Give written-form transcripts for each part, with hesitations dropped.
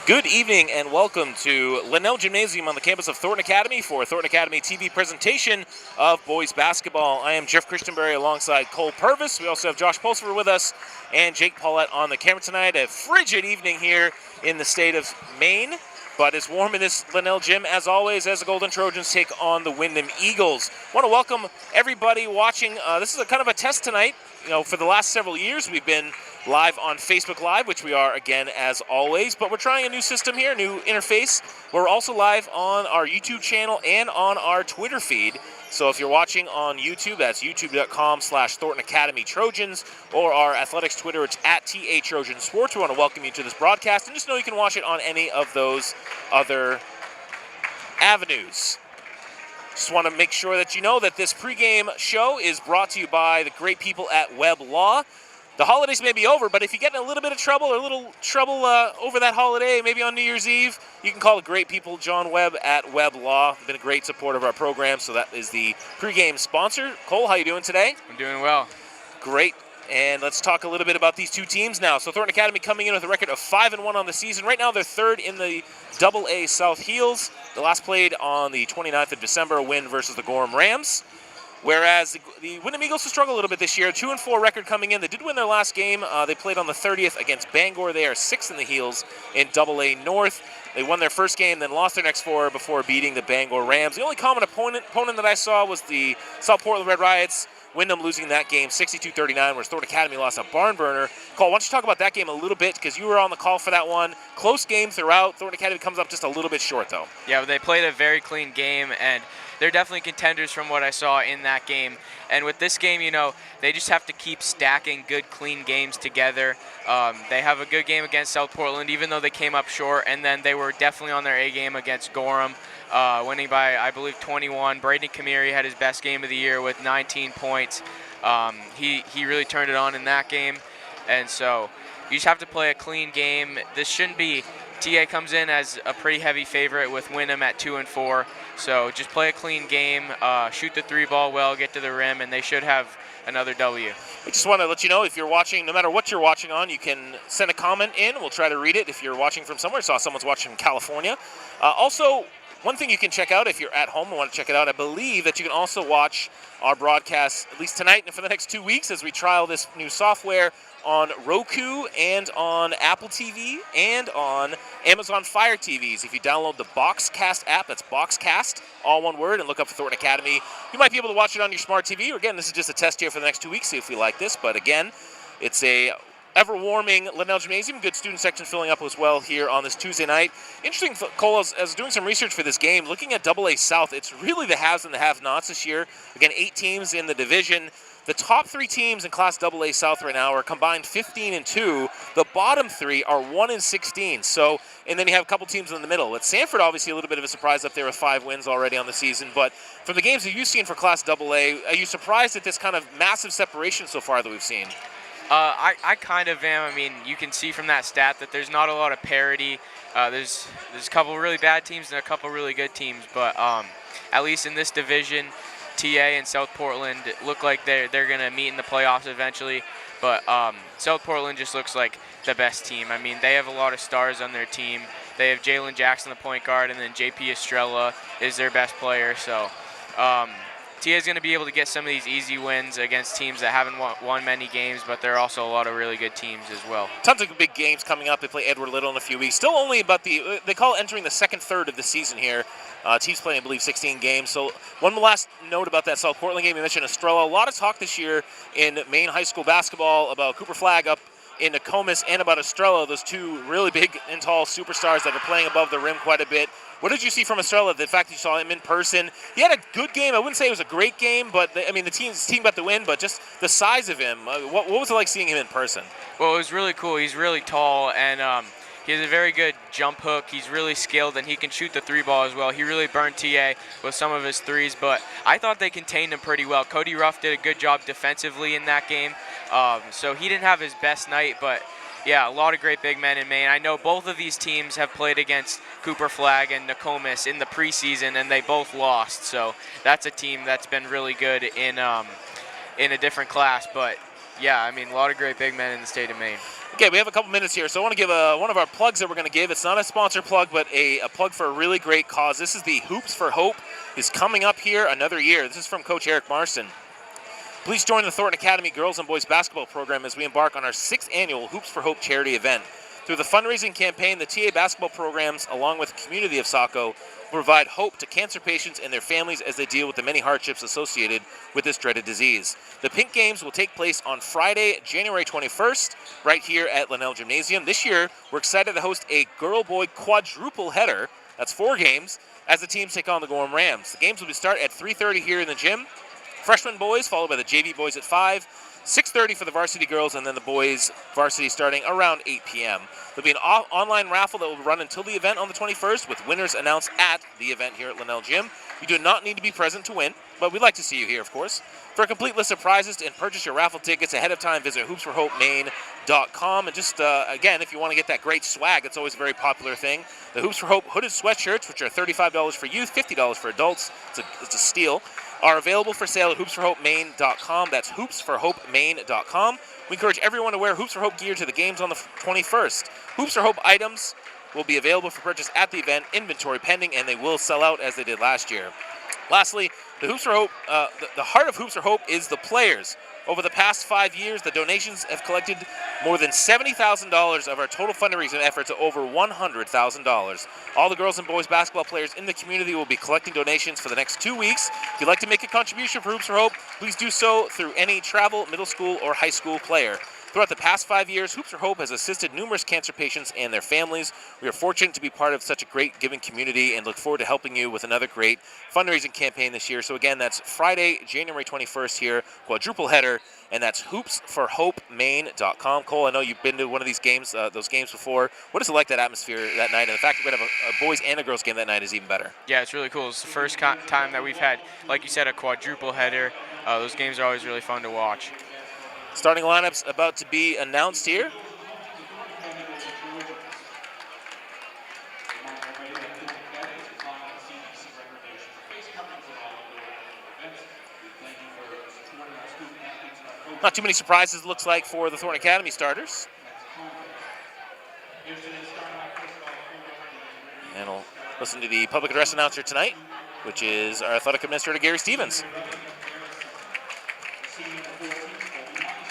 Good evening and welcome to Linnell Gymnasium on the campus of Thornton Academy for Thornton Academy TV presentation of boys basketball. I am Jeff Christianberry alongside Cole Purvis. We also have Josh Pulsifer with us and Jake Paulette on the camera tonight. A frigid evening here in the state of Maine, but it's warm in this Linnell gym as always as the Golden Trojans take on the Windham Eagles. I want to welcome everybody watching. This is a kind of a test tonight. You know, for the last several years we've been live on Facebook Live, which we are again as always, but we're trying a new system here, new interface. We're also live on our YouTube channel and on our Twitter feed. So if you're watching on YouTube, that's youtube.com/Thornton Academy Trojans, or our athletics Twitter, it's at TA Trojan Sports. We want to welcome you to this broadcast, and just know you can watch it on any of those other avenues. Just want to make sure that you know that this pregame show is brought to you by the great people at Webb Law. The holidays may be over, but if you get in a little bit of trouble or a little trouble over that holiday, maybe on New Year's Eve, you can call the great people, John Webb at Webb Law. They've been a great supporter of our program, so that is the pregame sponsor. Cole, how you doing today? I'm doing well. Great. And let's talk a little bit about these two teams now. So Thornton Academy coming in with a record of 5-1 on the season. Right now they're third in the AA South Heels. The last played on the 29th of December, a win versus the Gorham Rams. Whereas the Windham Eagles have struggled a little bit this year. 2-4 record coming in. They did win their last game. They played on the 30th against Bangor. They are 6th in the Heels in AA North. They won their first game, then lost their next 4 before beating the Bangor Rams. The only common opponent that I saw was the South Portland Red Riots. Windham losing that game 62-39, whereas Thornton Academy lost a barn burner. Cole, why don't you talk about that game a little bit, because you were on the call for that one. Close game throughout. Thornton Academy comes up just a little bit short, though. Yeah, they played a very clean game, and they're definitely contenders from what I saw in that game. And with this game, you know, they just have to keep stacking good, clean games together. They have a good game against South Portland, even though they came up short, and then they were definitely on their A game against Gorham, winning by, I believe, 21. Braden Kamiri had his best game of the year with 19 points. He really turned it on in that game, and so you just have to play a clean game. This shouldn't be. TA comes in as a pretty heavy favorite with Windham at 2-4. So just play a clean game, shoot the 3-ball well, get to the rim, and they should have another W. I just want to let you know, if you're watching, no matter what you're watching on, you can send a comment in. We'll try to read it if you're watching from somewhere. I saw someone's watching from California. Also, one thing you can check out if you're at home and want to check it out, I believe that you can also watch our broadcast, at least tonight and for the next 2 weeks, as we trial this new software on Roku and on Apple TV and on Amazon Fire TVs. If you download the Boxcast app, that's Boxcast, all one word, and look up for Thornton Academy, you might be able to watch it on your smart TV. Or again, this is just a test here for the next 2 weeks, see if we like this. But again, it's a ever-warming Linnell Gymnasium. Good student section filling up as well here on this Tuesday night. Interesting, Cole, as doing some research for this game, looking at AA South, it's really the haves and the have-nots this year. Again, 8 teams in the division. The top 3 teams in Class AA South right now are combined 15-2. The bottom 3 are 1-16. So, and then you have a couple teams in the middle. With Sanford, obviously, a little bit of a surprise up there with 5 wins already on the season. But from the games that you've seen for Class AA, are you surprised at this kind of massive separation so far that we've seen? I kind of am. I mean, you can see from that stat that there's not a lot of parity. There's a couple really bad teams and a couple really good teams. But at least in this division, TA and South Portland look like they're going to meet in the playoffs eventually. But South Portland just looks like the best team. I mean, they have a lot of stars on their team. They have Jalen Jackson, the point guard, and then JP Estrella is their best player. So TA is going to be able to get some of these easy wins against teams that haven't won many games, but there are also a lot of really good teams as well. Tons of big games coming up. They play Edward Little in a few weeks. Still only about they call it entering the second third of the season here. Teams playing, I believe, 16 games. So one last note about that South Portland game. You mentioned Estrella. A lot of talk this year in Maine high school basketball about Cooper Flagg up in Nokomis and about Estrella, those 2 really big and tall superstars that are playing above the rim quite a bit. What did you see from Estrella, the fact that you saw him in person? He had a good game. I wouldn't say it was a great game, but the team got the win, but just the size of him. What was it like seeing him in person? Well, it was really cool. He's really tall, and he has a very good jump hook. He's really skilled, and he can shoot the 3-ball as well. He really burned TA with some of his threes, but I thought they contained him pretty well. Cody Ruff did a good job defensively in that game, so he didn't have his best night, but yeah, a lot of great big men in Maine. I know both of these teams have played against Cooper Flagg and Nokomis in the preseason, and they both lost. So that's a team that's been really good in a different class. But yeah, I mean, a lot of great big men in the state of Maine. Okay, we have a couple minutes here, so I want to give one of our plugs that we're going to give. It's not a sponsor plug, but a plug for a really great cause. This is the Hoops for Hope. Is coming up here another year. This is from Coach Eric Marston. Please join the Thornton Academy girls and boys basketball program as we embark on our 6th annual Hoops for Hope charity event. Through the fundraising campaign, the TA basketball programs, along with the community of Saco, will provide hope to cancer patients and their families as they deal with the many hardships associated with this dreaded disease. The Pink Games will take place on Friday, January 21st, right here at Linnell Gymnasium. This year, we're excited to host a girl-boy quadruple header. That's 4 games, as the teams take on the Gorham Rams. The games will start at 3:30 here in the gym. Freshman boys, followed by the JV boys at 5. 6:30 for the varsity girls, and then the boys varsity starting around 8 p.m. There'll be an online raffle that will run until the event on the 21st, with winners announced at the event here at Linnell Gym. You do not need to be present to win, but we'd like to see you here, of course. For a complete list of prizes and purchase your raffle tickets ahead of time, visit hoopsforhopemaine.com. And just, again, if you want to get that great swag, that's always a very popular thing. The Hoops for Hope hooded sweatshirts, which are $35 for youth, $50 for adults. It's a steal. Are available for sale at hoopsforhopemaine.com. That's hoopsforhopemaine.com. We encourage everyone to wear Hoops for Hope gear to the games on the 21st. Hoops for Hope items will be available for purchase at the event, inventory pending, and they will sell out as they did last year. Lastly, the Hoops for Hope, the heart of Hoops for Hope is the players. Over the past 5 years, the donations have collected more than $70,000 of our total fundraising effort to over $100,000. All the girls and boys basketball players in the community will be collecting donations for the next 2 weeks. If you'd like to make a contribution for Hoops for Hope, please do so through any travel, middle school, or high school player. Throughout the past 5 years, Hoops for Hope has assisted numerous cancer patients and their families. We are fortunate to be part of such a great giving community and look forward to helping you with another great fundraising campaign this year. So again, that's Friday, January 21st here, quadruple header, and that's hoopsforhopemaine.com. Cole, I know you've been to one of these games, those games before. What is it like, that atmosphere that night? And the fact that we're going to have a boys and a girls game that night is even better. Yeah, it's really cool. It's the first time that we've had, like you said, a quadruple header. Those games are always really fun to watch. Starting lineup's about to be announced here. Not too many surprises, it looks like, for the Thornton Academy starters. And we'll listen to the public address announcer tonight, which is our athletic administrator, Gary Stevens.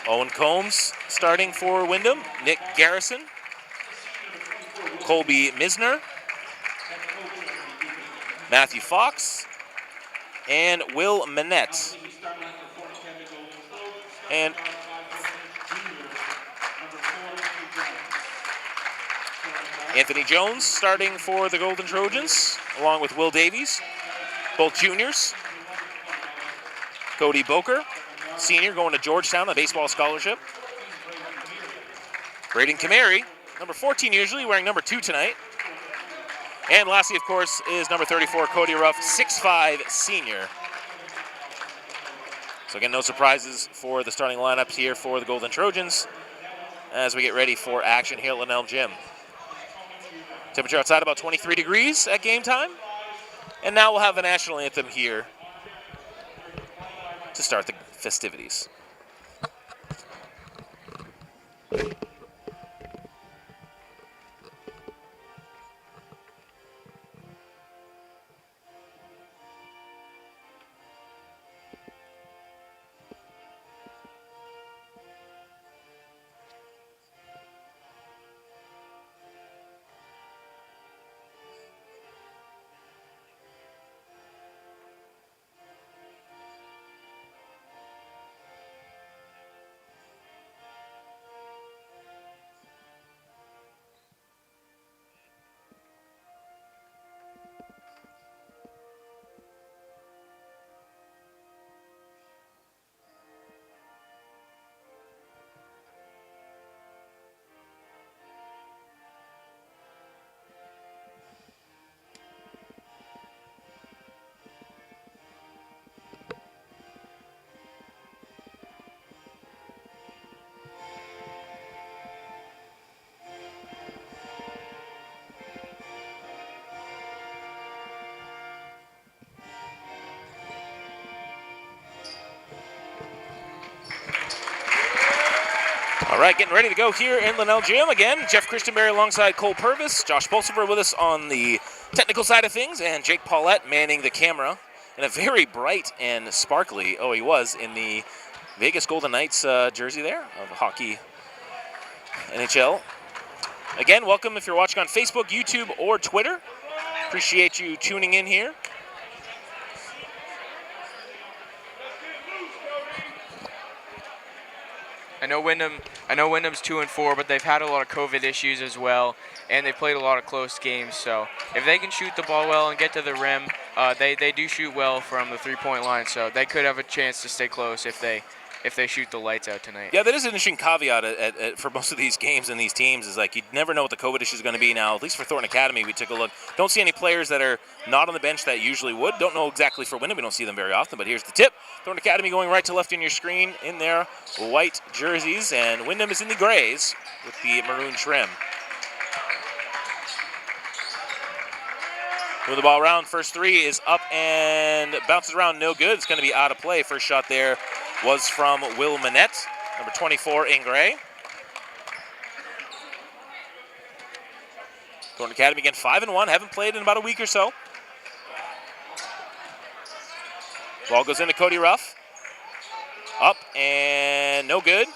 Owen Combs starting for Windham. Nick Garrison. Colby Misner. Matthew Fox. And Will Manette. And Anthony Jones starting for the Golden Trojans, along with Will Davies, both juniors. Cody Boker, senior, going to Georgetown, a baseball scholarship. Braden Kamari, number 14 usually, wearing number 2 tonight. And lastly, of course, is number 34, Cody Ruff, 6'5", senior. So again, no surprises for the starting lineups here for the Golden Trojans as we get ready for action here at Linnell Gym. Temperature outside about 23 degrees at game time. And now we'll have the national anthem here to start the festivities. All right, getting ready to go here in Linnell Gym. Again, Jeff Christenberry alongside Cole Purvis. Josh Pulsifer with us on the technical side of things, and Jake Paulette manning the camera in a very bright and sparkly, he was, in the Vegas Golden Knights jersey there of hockey NHL. Again, welcome if you're watching on Facebook, YouTube, or Twitter. Appreciate you tuning in here. I know Windham's 2-4, but they've had a lot of COVID issues as well, and they've played a lot of close games. So if they can shoot the ball well and get to the rim, they do shoot well from the three-point line. So they could have a chance to stay close if they shoot the lights out tonight. Yeah, that is an interesting caveat for most of these games and these teams is like you never know what the COVID issue is going to be now. At least for Thornton Academy, we took a look. Don't see any players that are not on the bench that usually would. Don't know exactly for Windham. We don't see them very often, but here's the tip. Thornton Academy going right to left in your screen in their white jerseys, and Windham is in the grays with the maroon trim. Move the ball around. First three is up and bounces around. No good. It's going to be out of play. First shot there was from Will Manette, number 24 in gray. Thornton Academy again 5-1. Haven't played in about a week or so. Ball goes into Cody Ruff. Up and no good.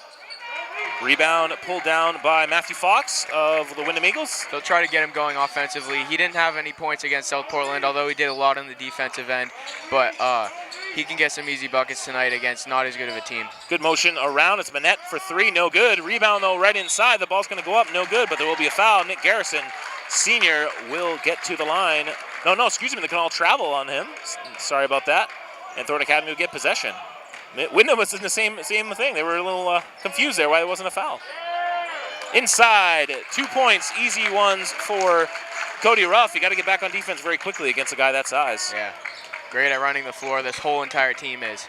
Rebound pulled down by Matthew Fox of the Windham Eagles. They'll try to get him going offensively. He didn't have any points against South Portland, although he did a lot on the defensive end. But he can get some easy buckets tonight against not as good of a team. Good motion around. It's Manette for three. No good. Rebound, though, right inside. The ball's going to go up. No good, but there will be a foul. Nick Garrison, senior, will get to the line. No, excuse me. They can all travel on him. Sorry about that. And Thornton Academy will get possession. Windham was in the same thing. They were a little confused there why it wasn't a foul. Inside, 2 points, easy ones for Cody Ruff. You got to get back on defense very quickly against a guy that size. Yeah, great at running the floor. This whole entire team is.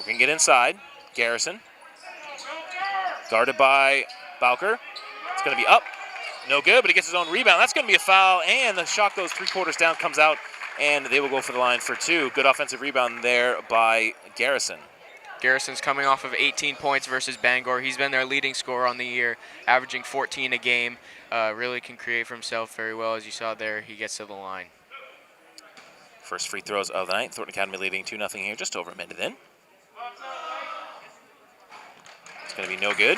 Can get inside. Garrison. Guarded by Bowker. It's going to be up. No good, but he gets his own rebound. That's going to be a foul, and the shot goes three-quarters down, comes out, and they will go for the line for two. Good offensive rebound there by Garrison. Garrison's coming off of 18 points versus Bangor. He's been their leading scorer on the year, averaging 14 a game. Really can create for himself very well. As you saw there, he gets to the line. First free throws of the night. Thornton Academy leading 2-0 here, just over a minute in. It's going to be no good.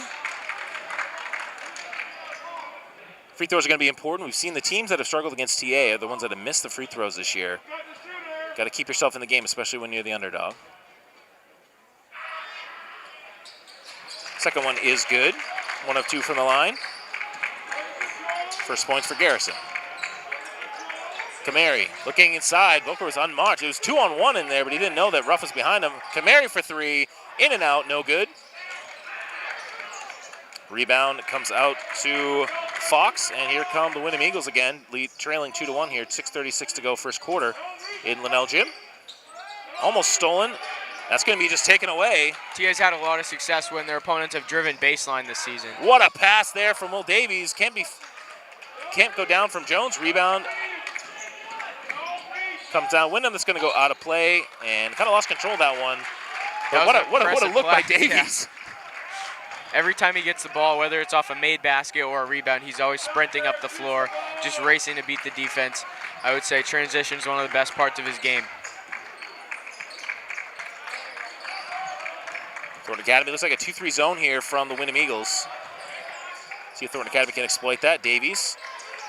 Free throws are going to be important. We've seen the teams that have struggled against TA are the ones that have missed the free throws this year. Got to keep yourself in the game, especially when you're the underdog. Second one is good. 1 of 2 from the line. First points for Garrison. Kamari looking inside. Booker was unmarked. It was 2-on-1 in there, but he didn't know that Ruff was behind him. Kamari for three. In and out. No good. Rebound comes out to Fox, and here come the Windham Eagles again, trailing 2-1 here. 6:36 to go, first quarter in Linnell Gym. Almost stolen. That's going to be just taken away. TA's had a lot of success when their opponents have driven baseline this season. What a pass there from Will Davies. Can't go down from Jones. Rebound comes down. Windham that's going to go out of play and kind of lost control of that one. But what a look by Davies. Yeah. Every time he gets the ball, whether it's off a made basket or a rebound, he's always sprinting up the floor, just racing to beat the defense. I would say transition is one of the best parts of his game. Thornton Academy looks like a 2-3 zone here from the Windham Eagles. See if Thornton Academy can exploit that. Davies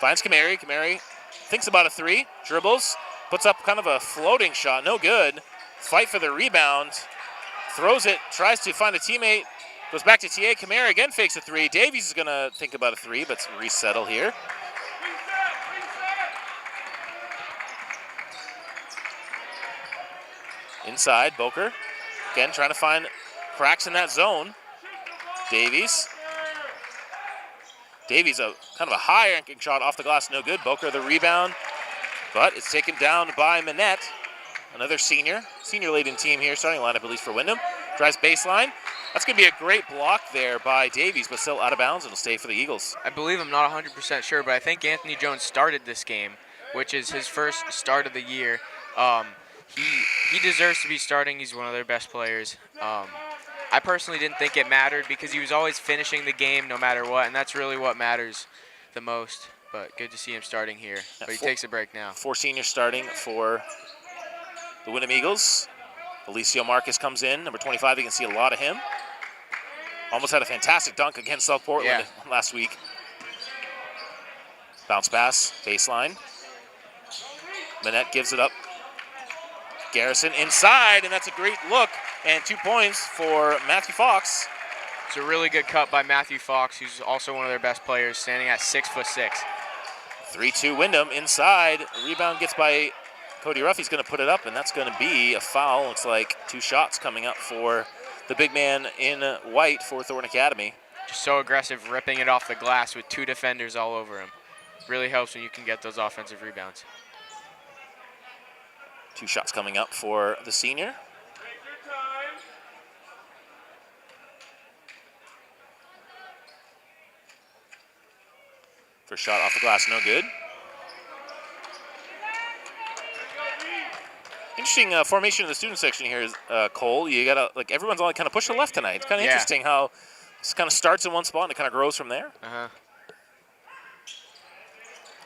finds Kamari. Kamari thinks about a three, dribbles, puts up kind of a floating shot. No good. Fight for the rebound. Throws it, tries to find a teammate. Goes back to TA. Kamari again fakes a three. Davies is going to think about a three, but resettle here. Inside, Boker. Again, trying to find cracks in that zone. Davies. Davies, a kind of a high ranking shot off the glass, no good. Boker the rebound, but it's taken down by Manette. Another senior leading team here, starting lineup at least for Windham. Drives baseline. That's going to be a great block there by Davies, but still out of bounds and will stay for the Eagles. I believe, I'm not 100% sure, but I think Anthony Jones started this game, which is his first start of the year. He deserves to be starting. He's one of their best players. I personally didn't think it mattered because he was always finishing the game no matter what, and that's really what matters the most. But good to see him starting here. But he takes a break now. 4 seniors starting for the Windham Eagles. Alicio Marcus comes in, number 25. You can see a lot of him. Almost had a fantastic dunk against South Portland last week. Bounce pass, baseline. Manette gives it up. Garrison inside, and that's a great look. And 2 points for Matthew Fox. It's a really good cut by Matthew Fox, who's also one of their best players, standing at 6'6". 3-2 Windham inside. Rebound gets by Cody Ruff. He's going to put it up, and that's going to be a foul. Looks like 2 shots coming up for the big man in white for Thornton Academy. Just so aggressive, ripping it off the glass with 2 defenders all over him. Really helps when you can get those offensive rebounds. 2 shots coming up for the senior. First shot off the glass, no good. Interesting formation in the student section here, Cole. You gotta everyone's only kind of push to the left tonight. It's kind of interesting how this kind of starts in one spot and it kind of grows from there.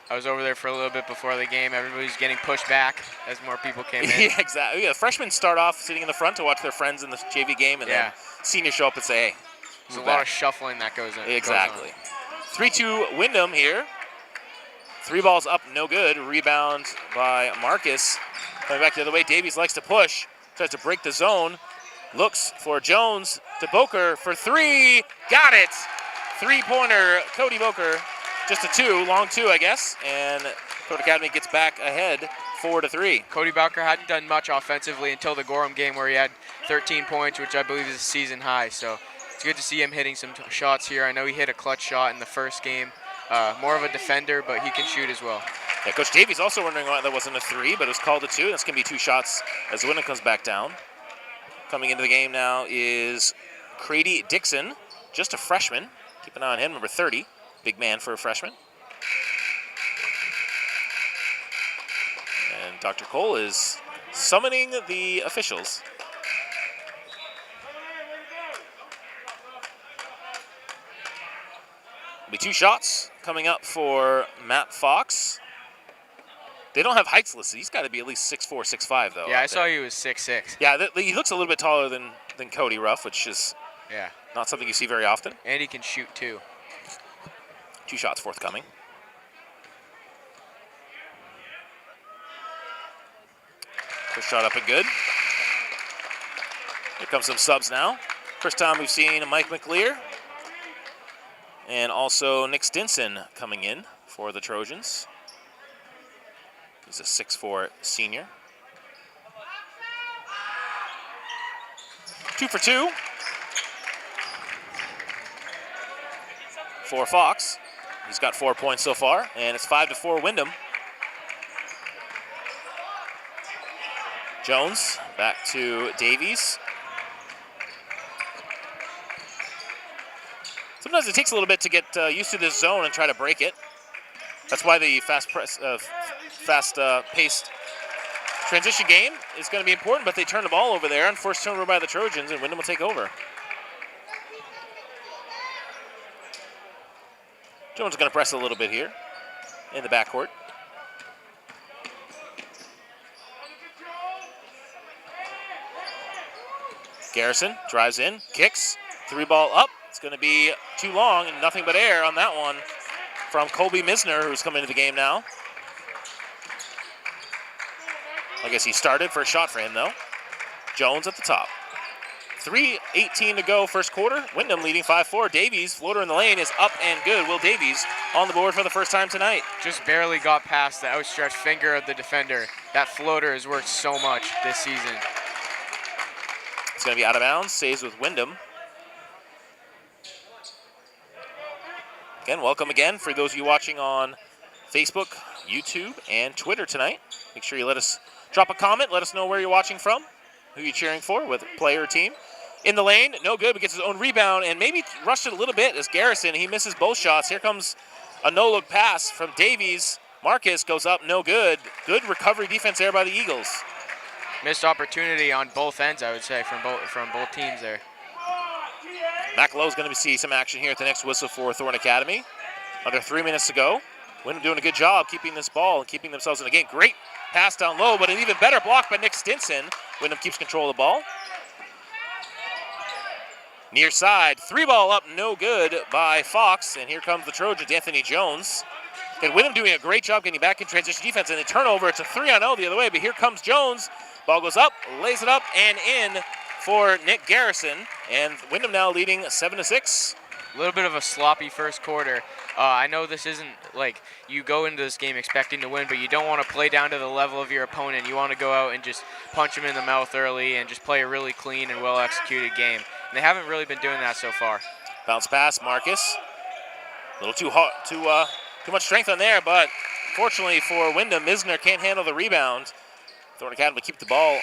I was over there for a little bit before the game. Everybody's getting pushed back as more people came in. Yeah, exactly. Yeah, freshmen start off sitting in the front to watch their friends in the JV game, and then seniors show up and say, hey, there's a lot of shuffling that goes in. Exactly. 3-2 Windham here. 3 balls up, no good. Rebound by Marcus. Coming back the other way, Davies likes to push. Tries to break the zone. Looks for Jones to Boker for 3. Got it! 3-pointer, Cody Boker. Just a 2, long 2, I guess. And Thornton Academy gets back ahead 4-3. Cody Boker hadn't done much offensively until the Gorham game where he had 13 points, which I believe is a season high. So it's good to see him hitting some shots here. I know he hit a clutch shot in the first game. More of a defender, but he can shoot as well. Yeah, Coach Davies also wondering why that wasn't a 3, but it was called a 2. That's going to be 2 shots as Windham comes back down. Coming into the game now is Crady Dixon, just a freshman. Keep an eye on him, number 30. Big man for a freshman. And Dr. Cole is summoning the officials. Will be 2 shots coming up for Matt Fox. They don't have heights listed. He's got to be at least 6'4", 6'5", though. Yeah, I saw he was 6'6". Yeah, he looks a little bit taller than Cody Ruff, which is not something you see very often. And he can shoot, too. 2 shots forthcoming. First shot up and good. Here comes some subs now. First time we've seen Mike McLear. And also Nick Stinson coming in for the Trojans. He's a 6'4" senior. 2 for 2. For Fox. He's got 4 points so far, and it's 5-4 Windham. Jones back to Davies. Sometimes it takes a little bit to get used to this zone and try to break it. That's why the fast-paced transition game is going to be important, but they turn the ball over there, and forced turnover by the Trojans, and Windham will take over. Jones is going to press a little bit here in the backcourt. Garrison drives in, kicks, 3-ball up. It's going to be too long and nothing but air on that one from Colby Misner, who's coming into the game now. I guess he started. First shot for him, though. Jones at the top. 3:18 to go first quarter. Windham leading 5-4. Davies, floater in the lane, is up and good. Will Davies on the board for the first time tonight. Just barely got past the outstretched finger of the defender. That floater has worked so much this season. It's going to be out of bounds. Stays with Windham. Again, welcome again for those of you watching on Facebook, YouTube, and Twitter tonight. Make sure you drop a comment. Let us know where you're watching from, who you're cheering for, whether player or team. In the lane, no good, but gets his own rebound and maybe rushed it a little bit as Garrison. He misses both shots. Here comes a no-look pass from Davies. Marcus goes up, no good. Good recovery defense there by the Eagles. Missed opportunity on both ends, I would say, from both teams there. Mac Lowe's going to see some action here at the next whistle for Thorne Academy. Under 3 minutes to go. Windham doing a good job keeping this ball and keeping themselves in the game. Great pass down low, but an even better block by Nick Stinson. Windham keeps control of the ball. Near side, 3-ball up, no good by Fox. And here comes the Trojans, Anthony Jones. And Windham doing a great job getting back in transition defense, and they turnover. It's a 3-on-0 the other way, but here comes Jones. Ball goes up, lays it up, and in for Nick Garrison. And Windham now leading 7-6. A little bit of a sloppy first quarter. I know this isn't like you go into this game expecting to win, but you don't want to play down to the level of your opponent. You want to go out and just punch them in the mouth early and just play a really clean and well-executed game. And they haven't really been doing that so far. Bounce pass, Marcus. A little too much strength on there, but fortunately for Windham, Misner can't handle the rebound. Thorne Academy keep the ball.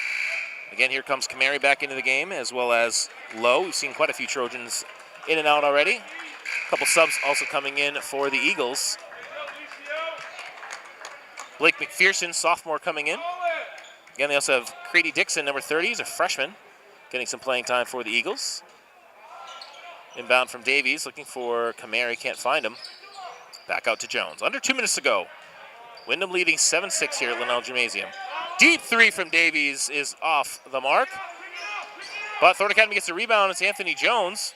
Again, here comes Kamari back into the game, as well as Lowe. We've seen quite a few Trojans in and out already. A couple subs also coming in for the Eagles. Blake McPherson, sophomore, coming in. Again, they also have Grady Dixon, number 30, he's a freshman, getting some playing time for the Eagles. Inbound from Davies, looking for Kamari, can't find him. Back out to Jones. Under 2 minutes to go. Windham leading 7-6 here at Linnell Gymnasium. Deep three from Davies is off the mark. But Thorne Academy gets a rebound. It's Anthony Jones.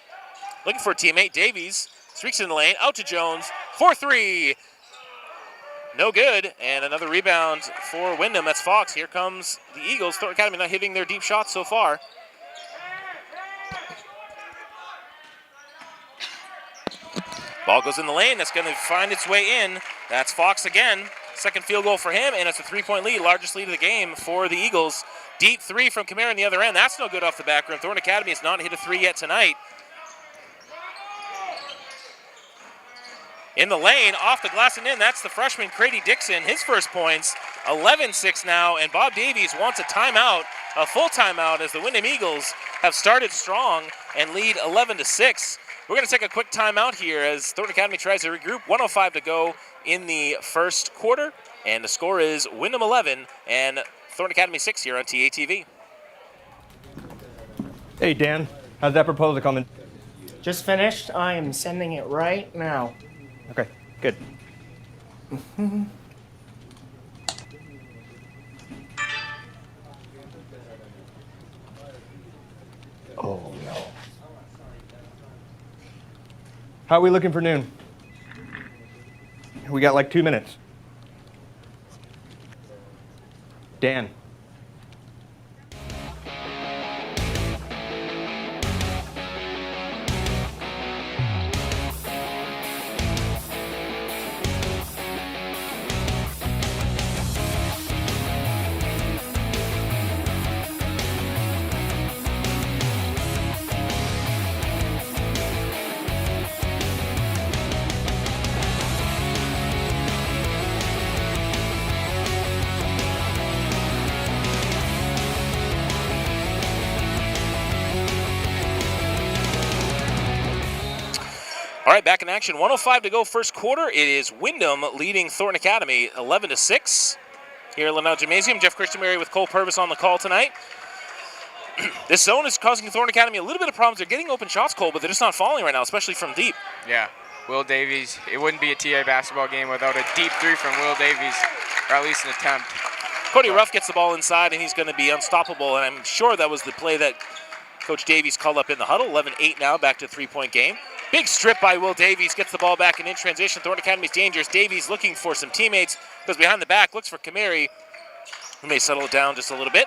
Looking for a teammate. Davies streaks in the lane. Out to Jones. 4-3. No good. And another rebound for Windham. That's Fox. Here comes the Eagles. Thorne Academy not hitting their deep shots so far. Ball goes in the lane. That's going to find its way in. That's Fox again. Second field goal for him, and it's a 3-point lead, largest lead of the game for the Eagles. Deep three from Kamara on the other end. That's no good off the back rim. Thorne Academy has not hit a three yet tonight. In the lane, off the glass and in. That's the freshman, Grady Dixon. His first points, 11-6 now, and Bob Davies wants a timeout, a full timeout, as the Windham Eagles have started strong and lead 11-6. We're going to take a quick timeout here as Thorne Academy tries to regroup. 1:05 to go in the first quarter, and the score is Windham 11 and Thorne Academy 6 here on TATV. Hey, Dan, how's that proposal coming? Just finished. I am sending it right now. Okay, good. Oh, no. How are we looking for noon? We got like 2 minutes. Dan. All right, back in action. 1:05 to go first quarter. It is Windham leading Thorne Academy 11-6 here at Linnell Gymnasium. Jeff Christenberry with Cole Purvis on the call tonight. This zone is causing Thorne Academy a little bit of problems. They're getting open shots, Cole, but they're just not falling right now, especially from deep. Yeah, Will Davies. It wouldn't be a TA basketball game without a deep three from Will Davies, or at least an attempt. Cody Ruff gets the ball inside, and he's going to be unstoppable, and I'm sure that was the play that Coach Davies called up in the huddle. 11-8 now, back to a three-point game. Big strip by Will Davies, gets the ball back and in transition. Thorne Academy's dangerous. Davies looking for some teammates, goes behind the back, looks for Kamari, who may settle it down just a little bit.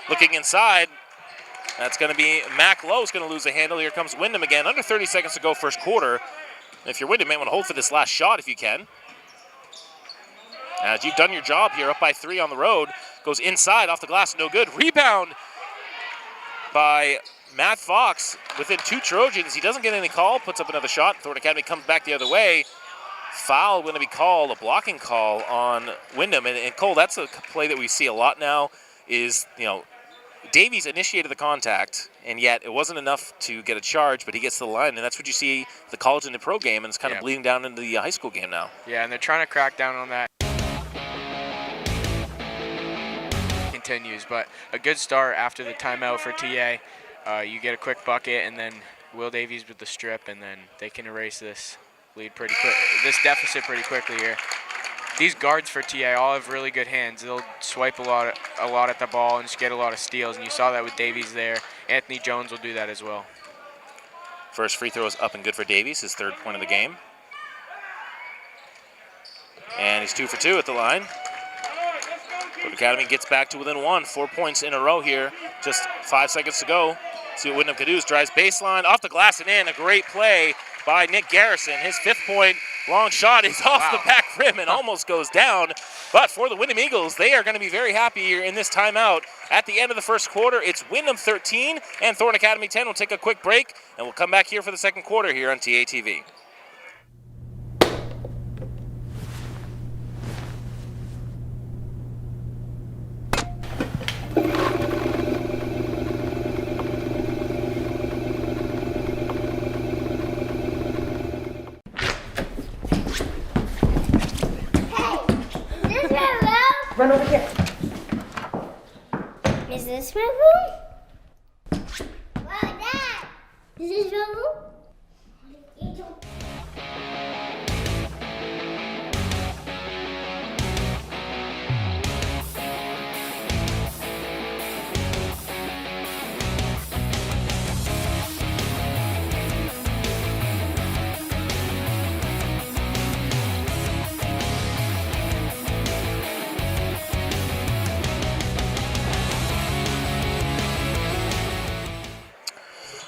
Looking inside, that's going to be Mac Lowe's going to lose a handle. Here comes Windham again. Under 30 seconds to go first quarter. If you're Windham, you may want to hold for this last shot if you can. As you've done your job here, up by 3 on the road. Goes inside, off the glass, no good. Rebound by Matt Fox within 2 Trojans. He doesn't get any call, puts up another shot. Thorne Academy comes back the other way. Foul going to be called, a blocking call on Windham. And Cole, that's a play that we see a lot now is, Davies initiated the contact, and yet it wasn't enough to get a charge, but he gets to the line, and that's what you see the college and the pro game, and it's kind of bleeding down into the high school game now. Yeah, and they're trying to crack down on that. Continues, but a good start after the timeout for TA. You get a quick bucket, and then Will Davies with the strip, and then they can erase this lead pretty quick, this deficit pretty quickly here. These guards for TA all have really good hands. They'll swipe a lot at the ball and just get a lot of steals, and you saw that with Davies there. Anthony Jones will do that as well. First free throw is up and good for Davies, his 3rd point of the game. And he's 2 for 2 at the line. Thornton Academy gets back to within 1, 4 points in a row here. Just 5 seconds to go. See what Windham can do. Drives baseline, off the glass and in. A great play by Nick Garrison. His 5th point, long shot is off the back rim and almost goes down. But for the Windham Eagles, they are going to be very happy here in this timeout. At the end of the first quarter, it's Windham 13 and Thornton Academy 10. We'll take a quick break, and we'll come back here for the second quarter here on TATV. Run over here. Is this my room? Wow, Dad! Is this your room?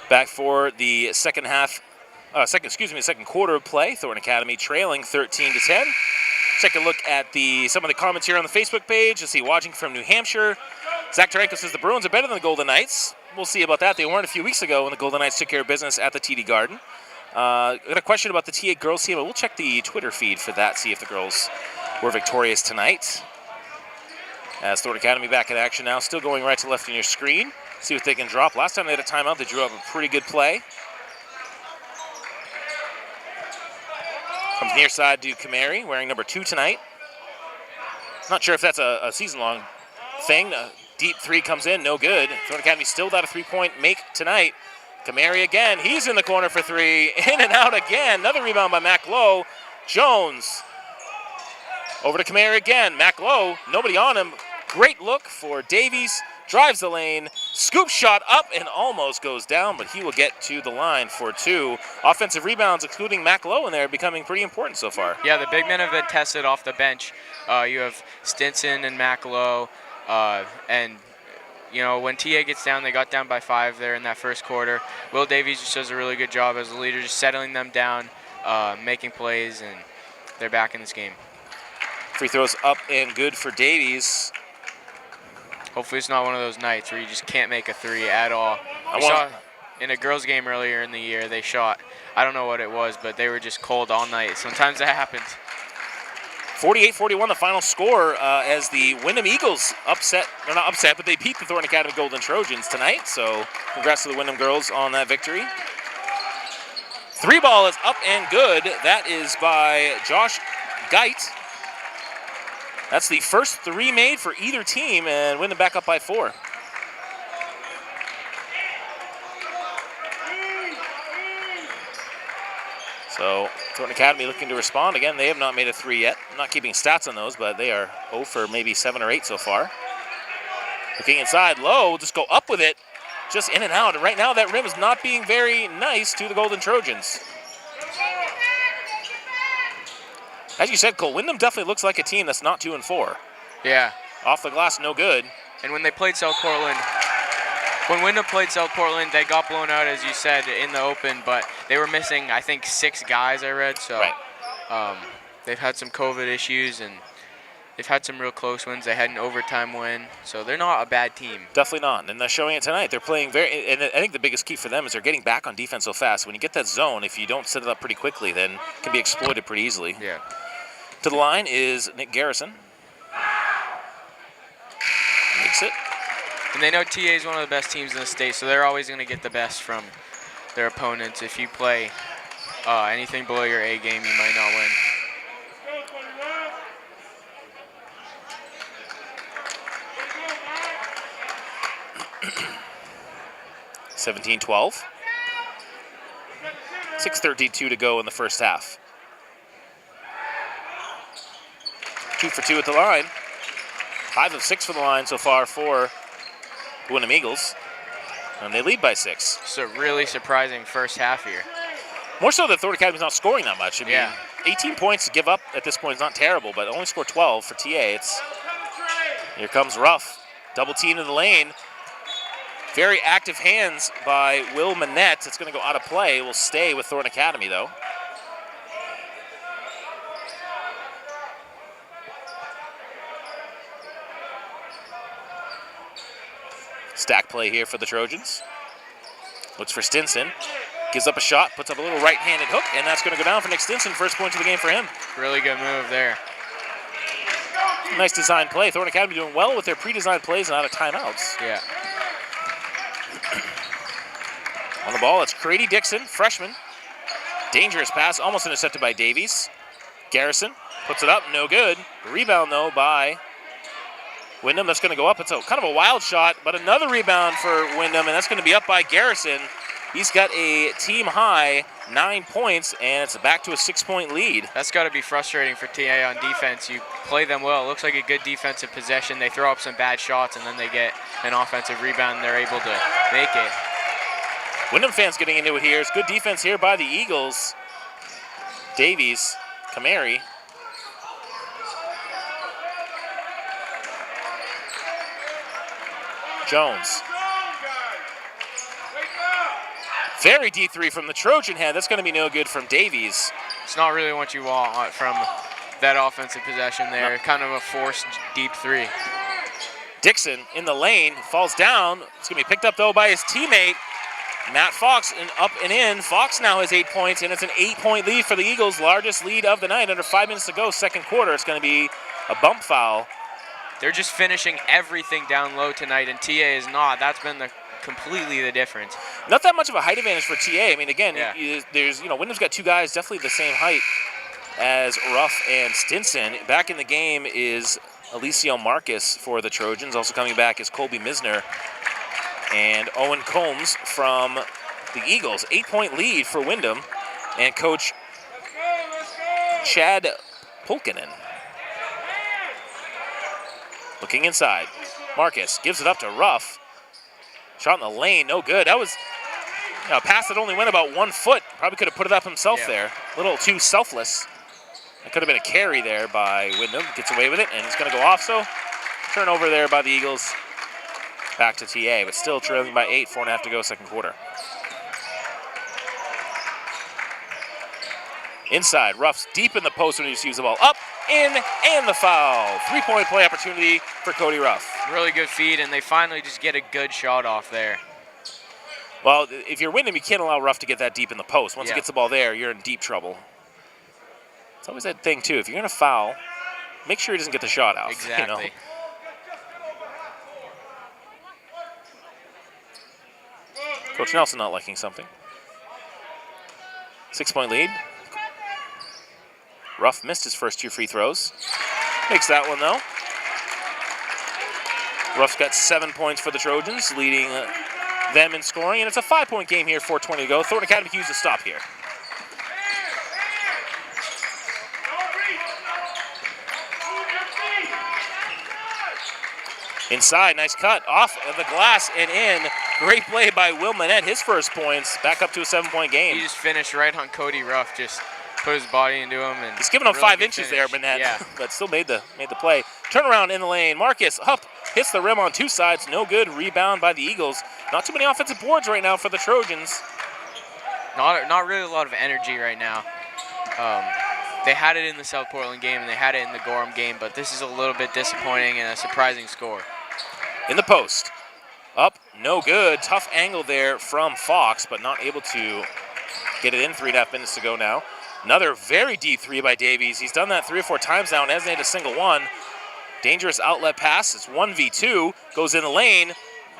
Back for the second quarter of play. Thornton Academy trailing 13-10. Take a look at some of the comments here on the Facebook page. Let's see, watching from New Hampshire. Zach Tarenko says the Bruins are better than the Golden Knights. We'll see about that. They weren't a few weeks ago when the Golden Knights took care of business at the TD Garden. I got a question about the TA girls team, but we'll check the Twitter feed for that, see if the girls were victorious tonight. As Thornton Academy back in action now, still going right to left on your screen. See what they can drop. Last time they had a timeout, they drew up a pretty good play. Comes near side to Kamari, wearing number 2 tonight. Not sure if that's a season-long thing. A deep 3 comes in, no good. Thornton Academy still without a 3-point make tonight. Kamari again, he's in the corner for 3. In and out again. Another rebound by Mac Lowe. Jones over to Kamari again. Mac Lowe, nobody on him. Great look for Davies. Drives the lane, scoop shot up and almost goes down, but he will get to the line for 2. Offensive rebounds, excluding Mac Lowe in there, becoming pretty important so far. Yeah, the big men have been tested off the bench. You have Stinson and Mac Lowe, and you know, when TA gets down, they got down by 5 there in that first quarter. Will Davies just does a really good job as a leader, just settling them down, making plays, and they're back in this game. Free throws up and good for Davies. Hopefully it's not one of those nights where you just can't make a 3 at all. We saw in a girls' game earlier in the year, they shot, I don't know what it was, but they were just cold all night. Sometimes that happens. 48-41 the final score as the Windham Eagles not upset, but they beat the Thornton Academy Golden Trojans tonight. So congrats to the Windham girls on that victory. 3 ball is up and good. That is by Josh Geit. That's the first 3 made for either team, and Windham back up by 4. So Thornton Academy looking to respond. Again, they have not made a 3 yet. I'm not keeping stats on those, but they are 0 for maybe 7 or 8 so far. Looking inside, Lowe, just go up with it. Just in and out. And right now that rim is not being very nice to the Golden Trojans. As you said, Cole, Windham definitely looks like a team that's not 2 and 4. Yeah. Off the glass, no good. And when they played South Portland, when Windham played South Portland, they got blown out, as you said, in the open, but they were missing, I think, 6 guys, I read. So they've had some COVID issues, and they've had some real close wins. They had an overtime win, so they're not a bad team. Definitely not, and they're showing it tonight. They're playing and I think the biggest key for them is they're getting back on defense so fast. When you get that zone, if you don't set it up pretty quickly, then it can be exploited pretty easily. Yeah. To the line is Nick Garrison. Makes it. And they know TA is one of the best teams in the state, so they're always going to get the best from their opponents. If you play anything below your A game, you might not win. 17-12. 6:32 to go in the first half. 2 for 2 at the line. 5 of 6 for the line so far for the Windham Eagles. And they lead by 6. It's a really surprising first half here. More so that Thornton Academy's not scoring that much. I mean, 18 points to give up at this point is not terrible, but only score 12 for TA. Here comes Ruff. Double team to the lane. Very active hands by Will Manette. It's going to go out of play. Will stay with Thornton Academy, though. Stack play here for the Trojans. Looks for Stinson. Gives up a shot, puts up a little right-handed hook, and that's going to go down for Nick Stinson. First point of the game for him. Really good move there. Nice design play. Thornton Academy doing well with their pre-designed plays and out of timeouts. Yeah. On the ball, it's Grady Dixon, freshman. Dangerous pass, almost intercepted by Davies. Garrison puts it up, no good. Rebound, though, by Windham. That's going to go up. It's kind of a wild shot, but another rebound for Windham, and that's going to be up by Garrison. He's got a team-high 9 points, and it's back to a 6-point lead. That's got to be frustrating for TA on defense. You play them well. It looks like a good defensive possession. They throw up some bad shots, and then they get an offensive rebound, and they're able to make it. Windham fans getting into it here. It's good defense here by the Eagles. Davies, Kamari. Jones. Very deep three from the Trojan head. That's going to be no good from Davies. It's not really what you want from that offensive possession there. No. Kind of a forced deep three. Dixon in the lane, falls down. It's going to be picked up, though, by his teammate, Matt Fox, and up and in. Fox now has 8 points, and it's an 8-point lead for the Eagles, largest lead of the night. Under 5 minutes to go, second quarter. It's going to be a bump foul. They're just finishing everything down low tonight, and TA is not. That's been completely the difference. Not that much of a height advantage for TA. I mean, again, Yeah. there's Wyndham's got two guys definitely the same height as Ruff and Stinson. Back in the game is Alicio Marcus for the Trojans. Also coming back is Colby Misner and Owen Combs from the Eagles. 8-point lead for Windham and coach Chad Pulkkinen. Looking inside. Marcus gives it up to Ruff. Shot in the lane, no good. That was a pass that only went about 1 foot. Probably could have put it up himself there. A little too selfless. That could have been a carry there by Windham. Gets away with it, and it's going to go off. So turnover there by the Eagles. Back to TA, but still trailing by 8, 4.5 to go, second quarter. Inside, Ruff's deep in the post when he receives the ball. Up, in, and the foul. 3-point play opportunity for Cody Ruff. Really good feed, and they finally just get a good shot off there. Well, if you're Windham, you can't allow Ruff to get that deep in the post. Once he gets the ball there, you're in deep trouble. It's always that thing, too. If you're going to foul, make sure he doesn't get the shot out. Exactly. You know? Coach Nelson not liking something. 6-point lead. Ruff missed his first 2 free throws. Makes that one, though. Ruff's got 7 points for the Trojans, leading them in scoring. And it's a 5-point game here, 4:20 to go. Thornton Academy can use a stop here. Inside, nice cut, off of the glass and in. Great play by Will Manette, his first points, back up to a 7-point game. He just finished right on Cody Ruff, just put his body into him. And he's giving him really 5 good inches finish. there, Manette, Yeah. but still made the play. Turnaround in the lane, Marcus up, hits the rim on 2 sides, no good. Rebound by the Eagles. Not too many offensive boards right now for the Trojans. Not really a lot of energy right now. They had it in the South Portland game, and they had it in the Gorham game, but this is a little bit disappointing and a surprising score. In the post. Up, no good. Tough angle there from Fox, but not able to get it in. 3.5 minutes to go now. Another very deep 3 by Davies. He's done that 3 or 4 times now and hasn't hit a single one. Dangerous outlet pass. It's 1v2. Goes in the lane.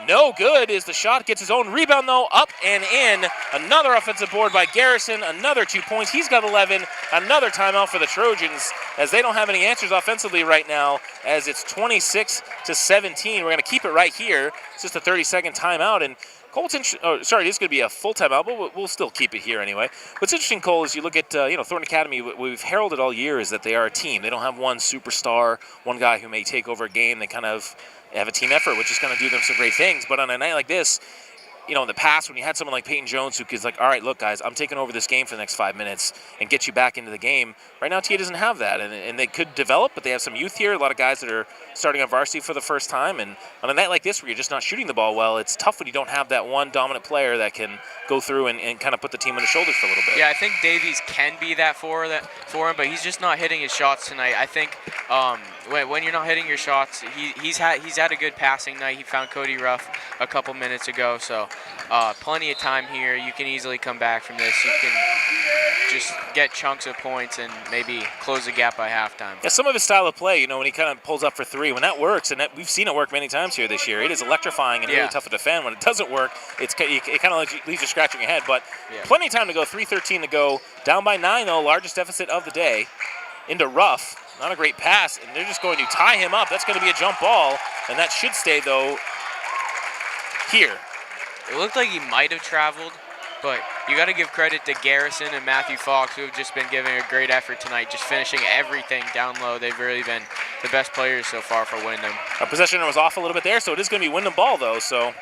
No good is the shot. Gets his own rebound, though. Up and in. Another offensive board by Garrison. Another 2 points. He's got 11. Another timeout for the Trojans as they don't have any answers offensively right now as it's 26-17. We're going to keep it right here. It's just a 30-second timeout. And Sorry, it is going to be a full timeout, but we'll still keep it here anyway. What's interesting, Cole, is you look at Thornton Academy. What we've heralded all year is that they are a team. They don't have one superstar, one guy who may take over a game. They kind of have a team effort, which is going to do them some great things. But on a night like this, in the past, when you had someone like Peyton Jones who could all right, look, guys, I'm taking over this game for the next 5 minutes and get you back into the game. Right now, TA doesn't have that, and they could develop, but they have some youth here, a lot of guys that are starting on varsity for the first time. And on a night like this where you're just not shooting the ball well, it's tough when you don't have that one dominant player that can go through and kind of put the team on his shoulders for a little bit. Yeah, I think Davies can be that for him, but he's just not hitting his shots tonight. I think when you're not hitting your shots, he's had a good passing night. He found Cody Ruff a couple minutes ago, so plenty of time here. You can easily come back from this. You can just get chunks of points and maybe close the gap by halftime. Yeah, some of his style of play, when he kind of pulls up for three, when that works, and we've seen it work many times here this year, it is electrifying and really tough to defend. When it doesn't work, it kind of leaves you scratching your head. But plenty of time to go, 3:13 to go. Down by 9, though, largest deficit of the day. Into Ruff. Not a great pass, and they're just going to tie him up. That's going to be a jump ball, and that should stay, though, here. It looked like he might have traveled, but you got to give credit to Garrison and Matthew Fox, who have just been giving a great effort tonight, just finishing everything down low. They've really been the best players so far for Windham. Our possession was off a little bit there, so it is going to be Windham ball, though. So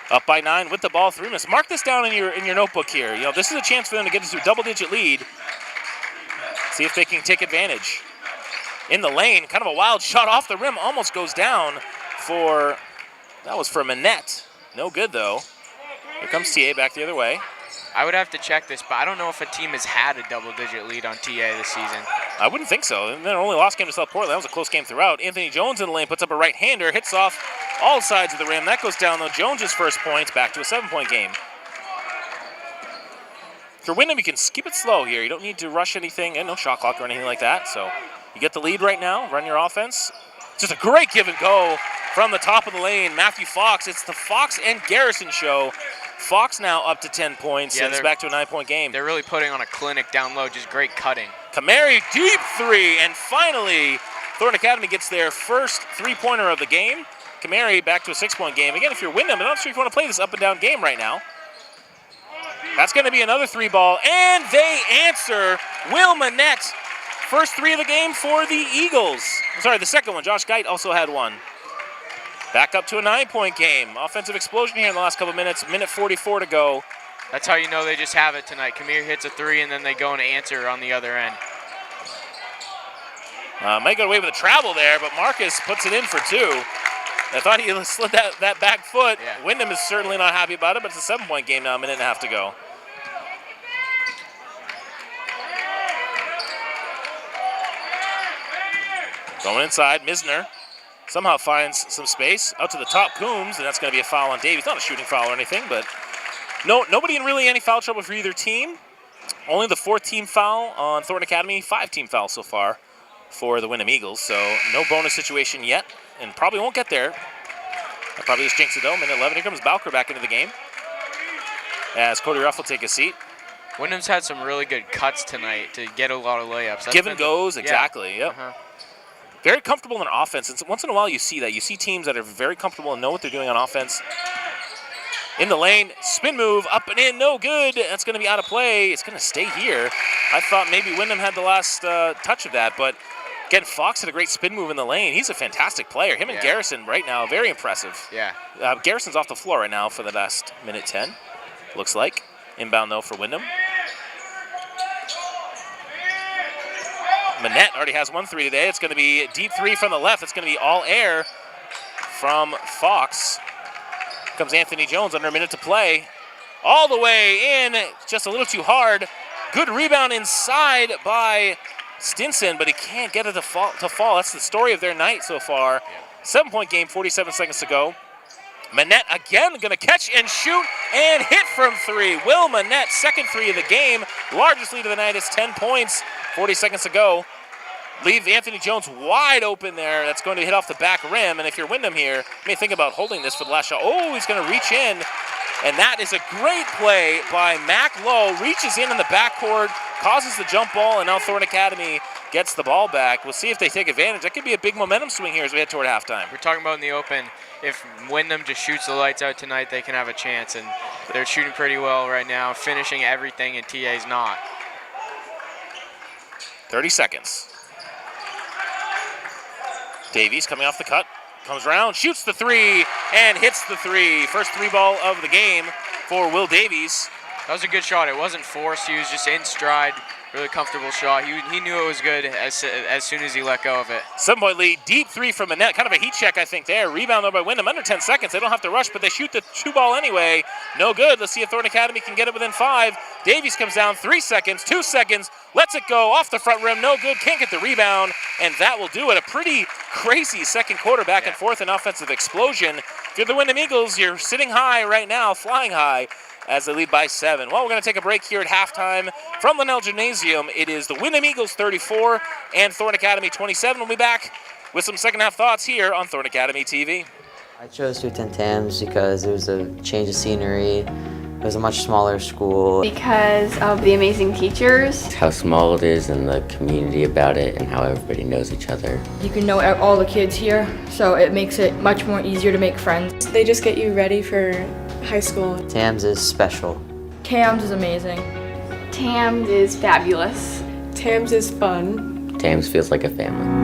up by 9 with the ball, 3 minutes. Mark this down in your notebook here. This is a chance for them to get into a double-digit lead. See if they can take advantage. In the lane, kind of a wild shot off the rim, almost goes down that was for Manette. No good, though. Here comes TA back the other way. I would have to check this, but I don't know if a team has had a double-digit lead on TA this season. I wouldn't think so. And their only lost game to South Portland. That was a close game throughout. Anthony Jones in the lane puts up a right-hander, hits off all sides of the rim. That goes down, though. Jones' first points, back to a 7-point game. For Windham, you can keep it slow here. You don't need to rush anything, and no shot clock or anything like that. So you get the lead right now, run your offense. Just a great give and go from the top of the lane. Matthew Fox, it's the Fox and Garrison show. Fox now up to 10 points, and it's back to a 9-point game. They're really putting on a clinic down low, just great cutting. Kamari, deep three, and finally, Thornton Academy gets their first three-pointer of the game. Kamari back to a 6-point game. Again, if you're Windham, I'm not sure if you want to play this up-and-down game right now. That's going to be another 3-ball, and they answer. Will Manette, first 3 of the game for the Eagles. Sorry, the second one. Josh Geit also had one. Back up to a 9-point game. Offensive explosion here in the last couple minutes. Minute 44 to go. That's how you know they just have it tonight. Kamir hits a 3, and then they go and answer on the other end. Might get away with a travel there, but Marcus puts it in for 2. I thought he slid that back foot. Yeah. Wyndham is certainly not happy about it, but it's a 7-point game now, a minute and a half to go. Going inside, Misner somehow finds some space. Out to the top, Coombs, and that's going to be a foul on Davies. Not a shooting foul or anything, but nobody in really any foul trouble for either team. Only the 4th team foul on Thornton Academy, 5-team foul so far for the Windham Eagles, so no bonus situation yet, and probably won't get there. That probably just jinxed it though. Minute 11, here comes Bowker back into the game, as Cody Ruff will take a seat. Wyndham's had some really good cuts tonight to get a lot of layups. Give and goes, exactly, yeah. Yep. Very comfortable in offense, and once in a while you see that. You see teams that are very comfortable and know what they're doing on offense. In the lane, spin move, up and in, no good. That's going to be out of play. It's going to stay here. I thought maybe Windham had the last touch of that, but again, Fox had a great spin move in the lane. He's a fantastic player. Him and Garrison right now, very impressive. Yeah. Garrison's off the floor right now for the last minute 10, looks like. Inbound, though, for Windham. Manette already has 1 3 today. It's going to be a deep 3 from the left. It's going to be all air from Fox. Here comes Anthony Jones under a minute to play. All the way in, just a little too hard. Good rebound inside by Stinson, but he can't get it to fall. That's the story of their night so far. 7-point game, 47 seconds to go. Manette again going to catch and shoot and hit from 3. Will Manette, second 3 of the game. Largest lead of the night is 10 points. 40 seconds to go. Leave Anthony Jones wide open there. That's going to hit off the back rim. And if you're Windham here, you may think about holding this for the last shot. Oh, he's going to reach in. And that is a great play by Mac Lowe. Reaches in the backcourt, causes the jump ball, and now Thornton Academy gets the ball back. We'll see if they take advantage. That could be a big momentum swing here as we head toward halftime. We're talking about in the open. if Windham just shoots the lights out tonight, they can have a chance. And they're shooting pretty well right now, finishing everything, and TA's not. 30 seconds. Davies coming off the cut, comes around, shoots the three, and hits the three. First three ball of the game for Will Davies. That was a good shot. It wasn't forced. He was just in stride. Really comfortable shot. He knew it was good as soon as he let go of it. 7-point lead, deep three from the net. Kind of a heat check, I think, there. Rebound, though, by Windham. Under 10 seconds. They don't have to rush, but they shoot the two ball anyway. No good. Let's see if Thornton Academy can get it within 5. Davies comes down 3 seconds, 2 seconds. Lets it go off the front rim. No good. Can't get the rebound, and that will do it. A pretty crazy second quarter back and forth, an offensive explosion. If you're the Windham Eagles, you're sitting high right now, flying high, as they lead by 7. Well, we're going to take a break here at halftime from Linnell Gymnasium. It is the Windham Eagles 34 and Thornton Academy 27. We'll be back with some second half thoughts here on Thornton Academy TV. I chose to attend TAMS because it was a change of scenery. It was a much smaller school. Because of the amazing teachers. How small it is and the community about it and how everybody knows each other. You can know all the kids here, so it makes it much more easier to make friends. They just get you ready for high school. TAMS is special. TAMS is amazing. TAMS is fabulous. TAMS is fun. TAMS feels like a family.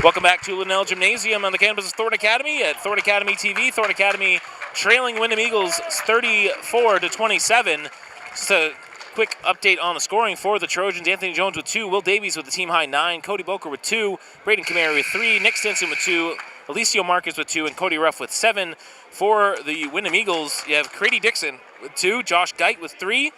Welcome back to Linnell Gymnasium on the campus of Thornton Academy at Thornton Academy TV. Thornton Academy trailing Windham Eagles 34-27. Just a quick update on the scoring for the Trojans. Anthony Jones with 2, Will Davies with the team high 9, Cody Boker with 2, Braden Kamari with 3, Nick Stinson with 2, Alicio Marcus with 2, and Cody Ruff with 7. For the Windham Eagles, you have Grady Dixon with 2, Josh Geit with 3,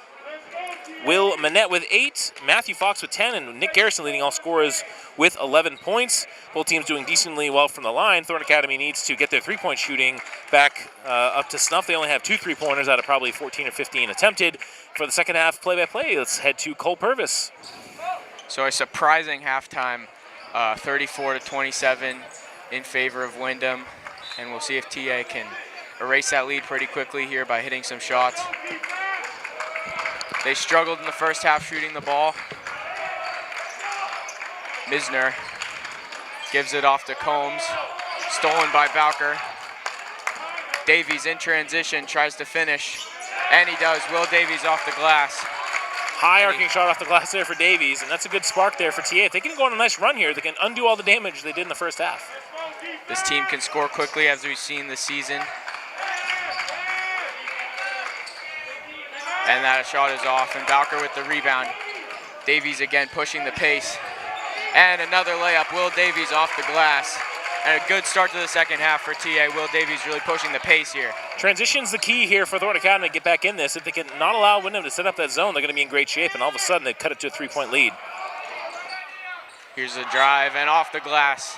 Will Manette with 8, Matthew Fox with 10, and Nick Garrison leading all scorers with 11 points. Both teams doing decently well from the line. Thornton Academy needs to get their three-point shooting back up to snuff. They only have 2 3-pointers out of probably 14 or 15 attempted. For the second half play-by-play, let's head to Cole Purvis. So a surprising halftime, 34-27 in favor of Windham. And we'll see if TA can erase that lead pretty quickly here by hitting some shots. They struggled in the first half shooting the ball. Misner gives it off to Combs. Stolen by Bowker. Davies in transition, tries to finish. And he does. Will Davies off the glass. High arcing shot off the glass there for Davies, and that's a good spark there for TA. If they can go on a nice run here, they can undo all the damage they did in the first half. This team can score quickly, as we've seen this season. And that shot is off, and Bowker with the rebound. Davies again pushing the pace. And another layup, Will Davies off the glass. And a good start to the second half for TA. Will Davies really pushing the pace here. Transition's the key here for Thornton Academy to get back in this. If they can not allow Windham to set up that zone, they're going to be in great shape, and all of a sudden they cut it to a 3-point lead. Here's a drive, and off the glass.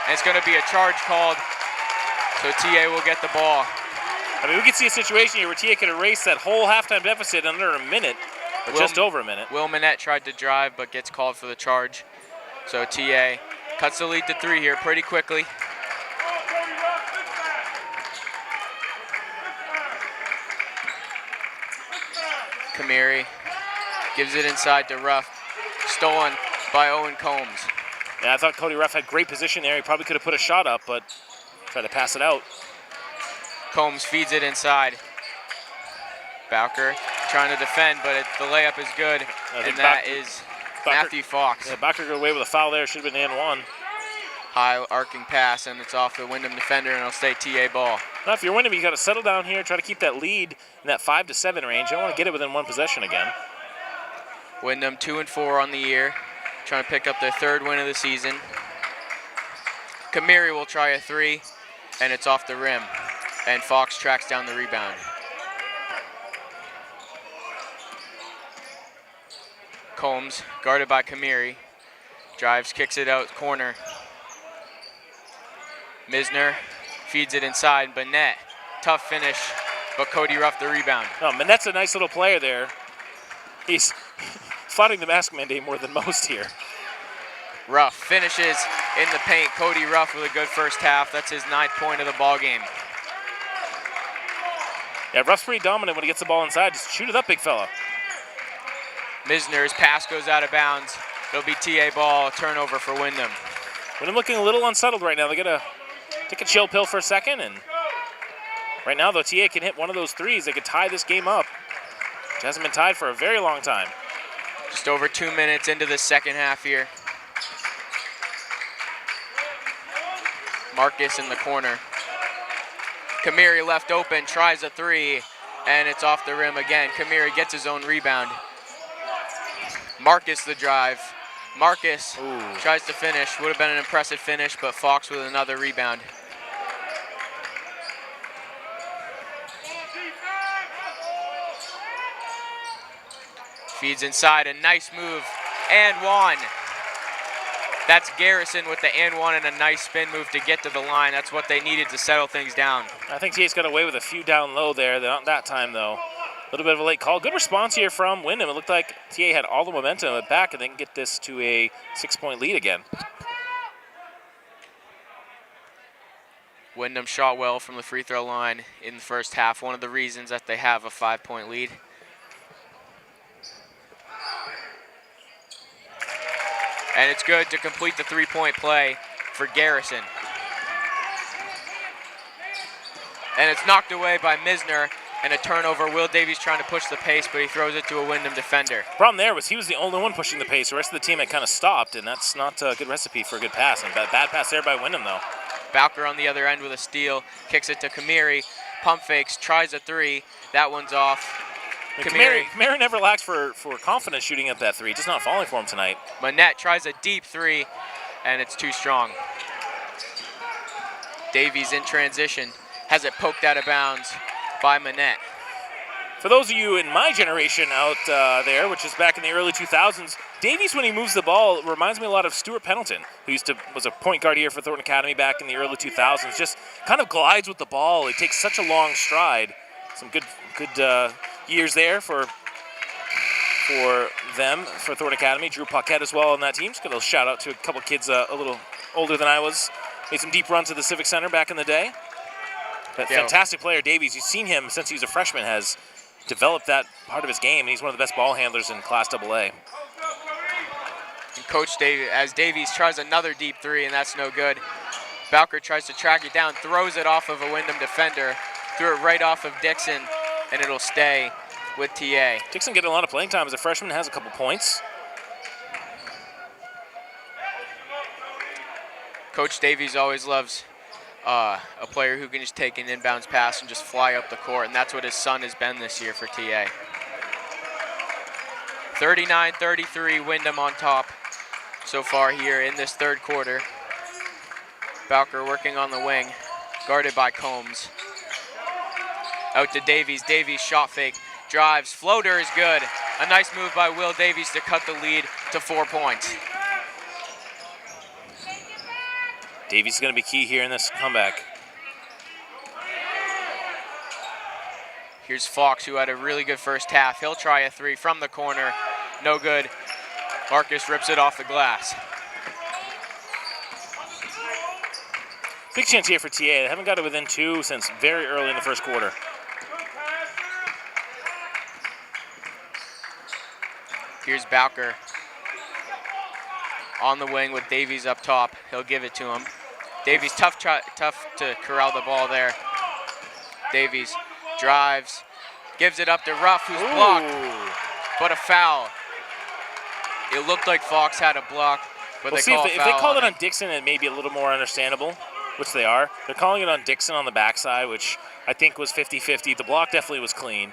And it's going to be a charge called, so TA will get the ball. I mean, we could see a situation here where TA could erase that whole halftime deficit in under a minute, or just over a minute. Will Manette tried to drive, but gets called for the charge. So TA cuts the lead to 3 here pretty quickly. Kamiri gives it inside to Ruff. Stolen by Owen Combs. Yeah, I thought Cody Ruff had great position there. He probably could have put a shot up, but tried to pass it out. Combs feeds it inside. Bowker trying to defend, but the layup is good, and that is Matthew Fox. Yeah, Bowker got away with a foul there. Should have been and one. High arcing pass, and it's off the Windham defender, and it'll stay TA ball. Now, if you're Windham, you got to settle down here, try to keep that lead in that 5 to 7 range. You don't want to get it within one possession again. Windham 2-4 on the year, trying to pick up their 3rd win of the season. Kamiri will try a 3, and it's off the rim, and Fox tracks down the rebound. Combs, guarded by Kamiri, drives, kicks it out corner. Misner feeds it inside, Manette, tough finish, but Cody Ruff the rebound. No, Manette's a nice little player there. He's fighting the mask mandate more than most here. Ruff finishes in the paint. Cody Ruff with a good first half. That's his 9th point of the ball game. Yeah, Ruff's pretty dominant when he gets the ball inside. Just shoot it up, big fella. Misner's pass goes out of bounds. It'll be TA ball, turnover for Windham. Windham looking a little unsettled right now. They got to take a chill pill for a second, and right now, though, TA can hit one of those threes. They could tie this game up. It hasn't been tied for a very long time. Just over 2 minutes into the second half here. Marcus in the corner. Kamiri left open, tries a 3, and it's off the rim again. Kamiri gets his own rebound. Marcus the drive. Marcus tries to finish. Would have been an impressive finish, but Fox with another rebound. Feeds inside, a nice move, and one. That's Garrison with the and one and a nice spin move to get to the line. That's what they needed to settle things down. I think TA's got away with a few down low there. Not that time, though. A little bit of a late call. Good response here from Windham. It looked like TA had all the momentum at back, and they can get this to a 6-point lead again. Windham shot well from the free throw line in the first half. One of the reasons that they have a 5-point lead. And it's good to complete the 3-point play for Garrison. And it's knocked away by Misner. and a turnover. Will Davies trying to push the pace, but he throws it to a Windham defender. Problem there was he was the only one pushing the pace. The rest of the team had kind of stopped, and that's not a good recipe for a good pass. And bad pass there by Windham, though. Bowker on the other end with a steal, kicks it to Kamiri, pump fakes, tries a three. That one's off. Kamiri never lacks for confidence shooting at that three, just not falling for him tonight. Manette tries a deep three, and it's too strong. Davies in transition, has it poked out of bounds by Manette. For those of you in my generation out there, which is back in the early 2000s, Davies, when he moves the ball, reminds me a lot of Stuart Pendleton, who was a point guard here for Thornton Academy back in the early 2000s. Just kind of glides with the ball. He takes such a long stride. Some good years there for Thornton Academy. Drew Paquette as well on that team. Just got a shout out to a couple kids a little older than I was. Made some deep runs at the Civic Center back in the day. But fantastic player, Davies. You've seen him since he was a freshman, has developed that part of his game, and he's one of the best ball handlers in Class AA. And Coach Davies, as Davies tries another deep three, and that's no good. Bowker tries to track it down, throws it off of a Windham defender, threw it right off of Dixon, and it'll stay with TA. Dixon getting a lot of playing time as a freshman, has a couple points. Coach Davies always loves a player who can just take an inbounds pass and just fly up the court, and that's what his son has been this year for TA. 39-33, Windham on top so far here in this third quarter. Bowker working on the wing, guarded by Combs. Out to Davies. Davies shot fake, drives, floater is good. A nice move by Will Davies to cut the lead to 4 points. Davies is going to be key here in this comeback. Here's Fox, who had a really good first half. He'll try a three from the corner. No good. Marcus rips it off the glass. Big chance here for TA. They haven't got it within two since very early in the first quarter. Here's Bowker on the wing with Davies up top. He'll give it to him. Davies tough to corral the ball there. Davies drives, gives it up to Ruff, who's blocked, but a foul. It looked like Fox had a block, but If they called it on Dixon, it may be a little more understandable, which they are. They're calling it on Dixon on the backside, which I think was 50-50. The block definitely was clean.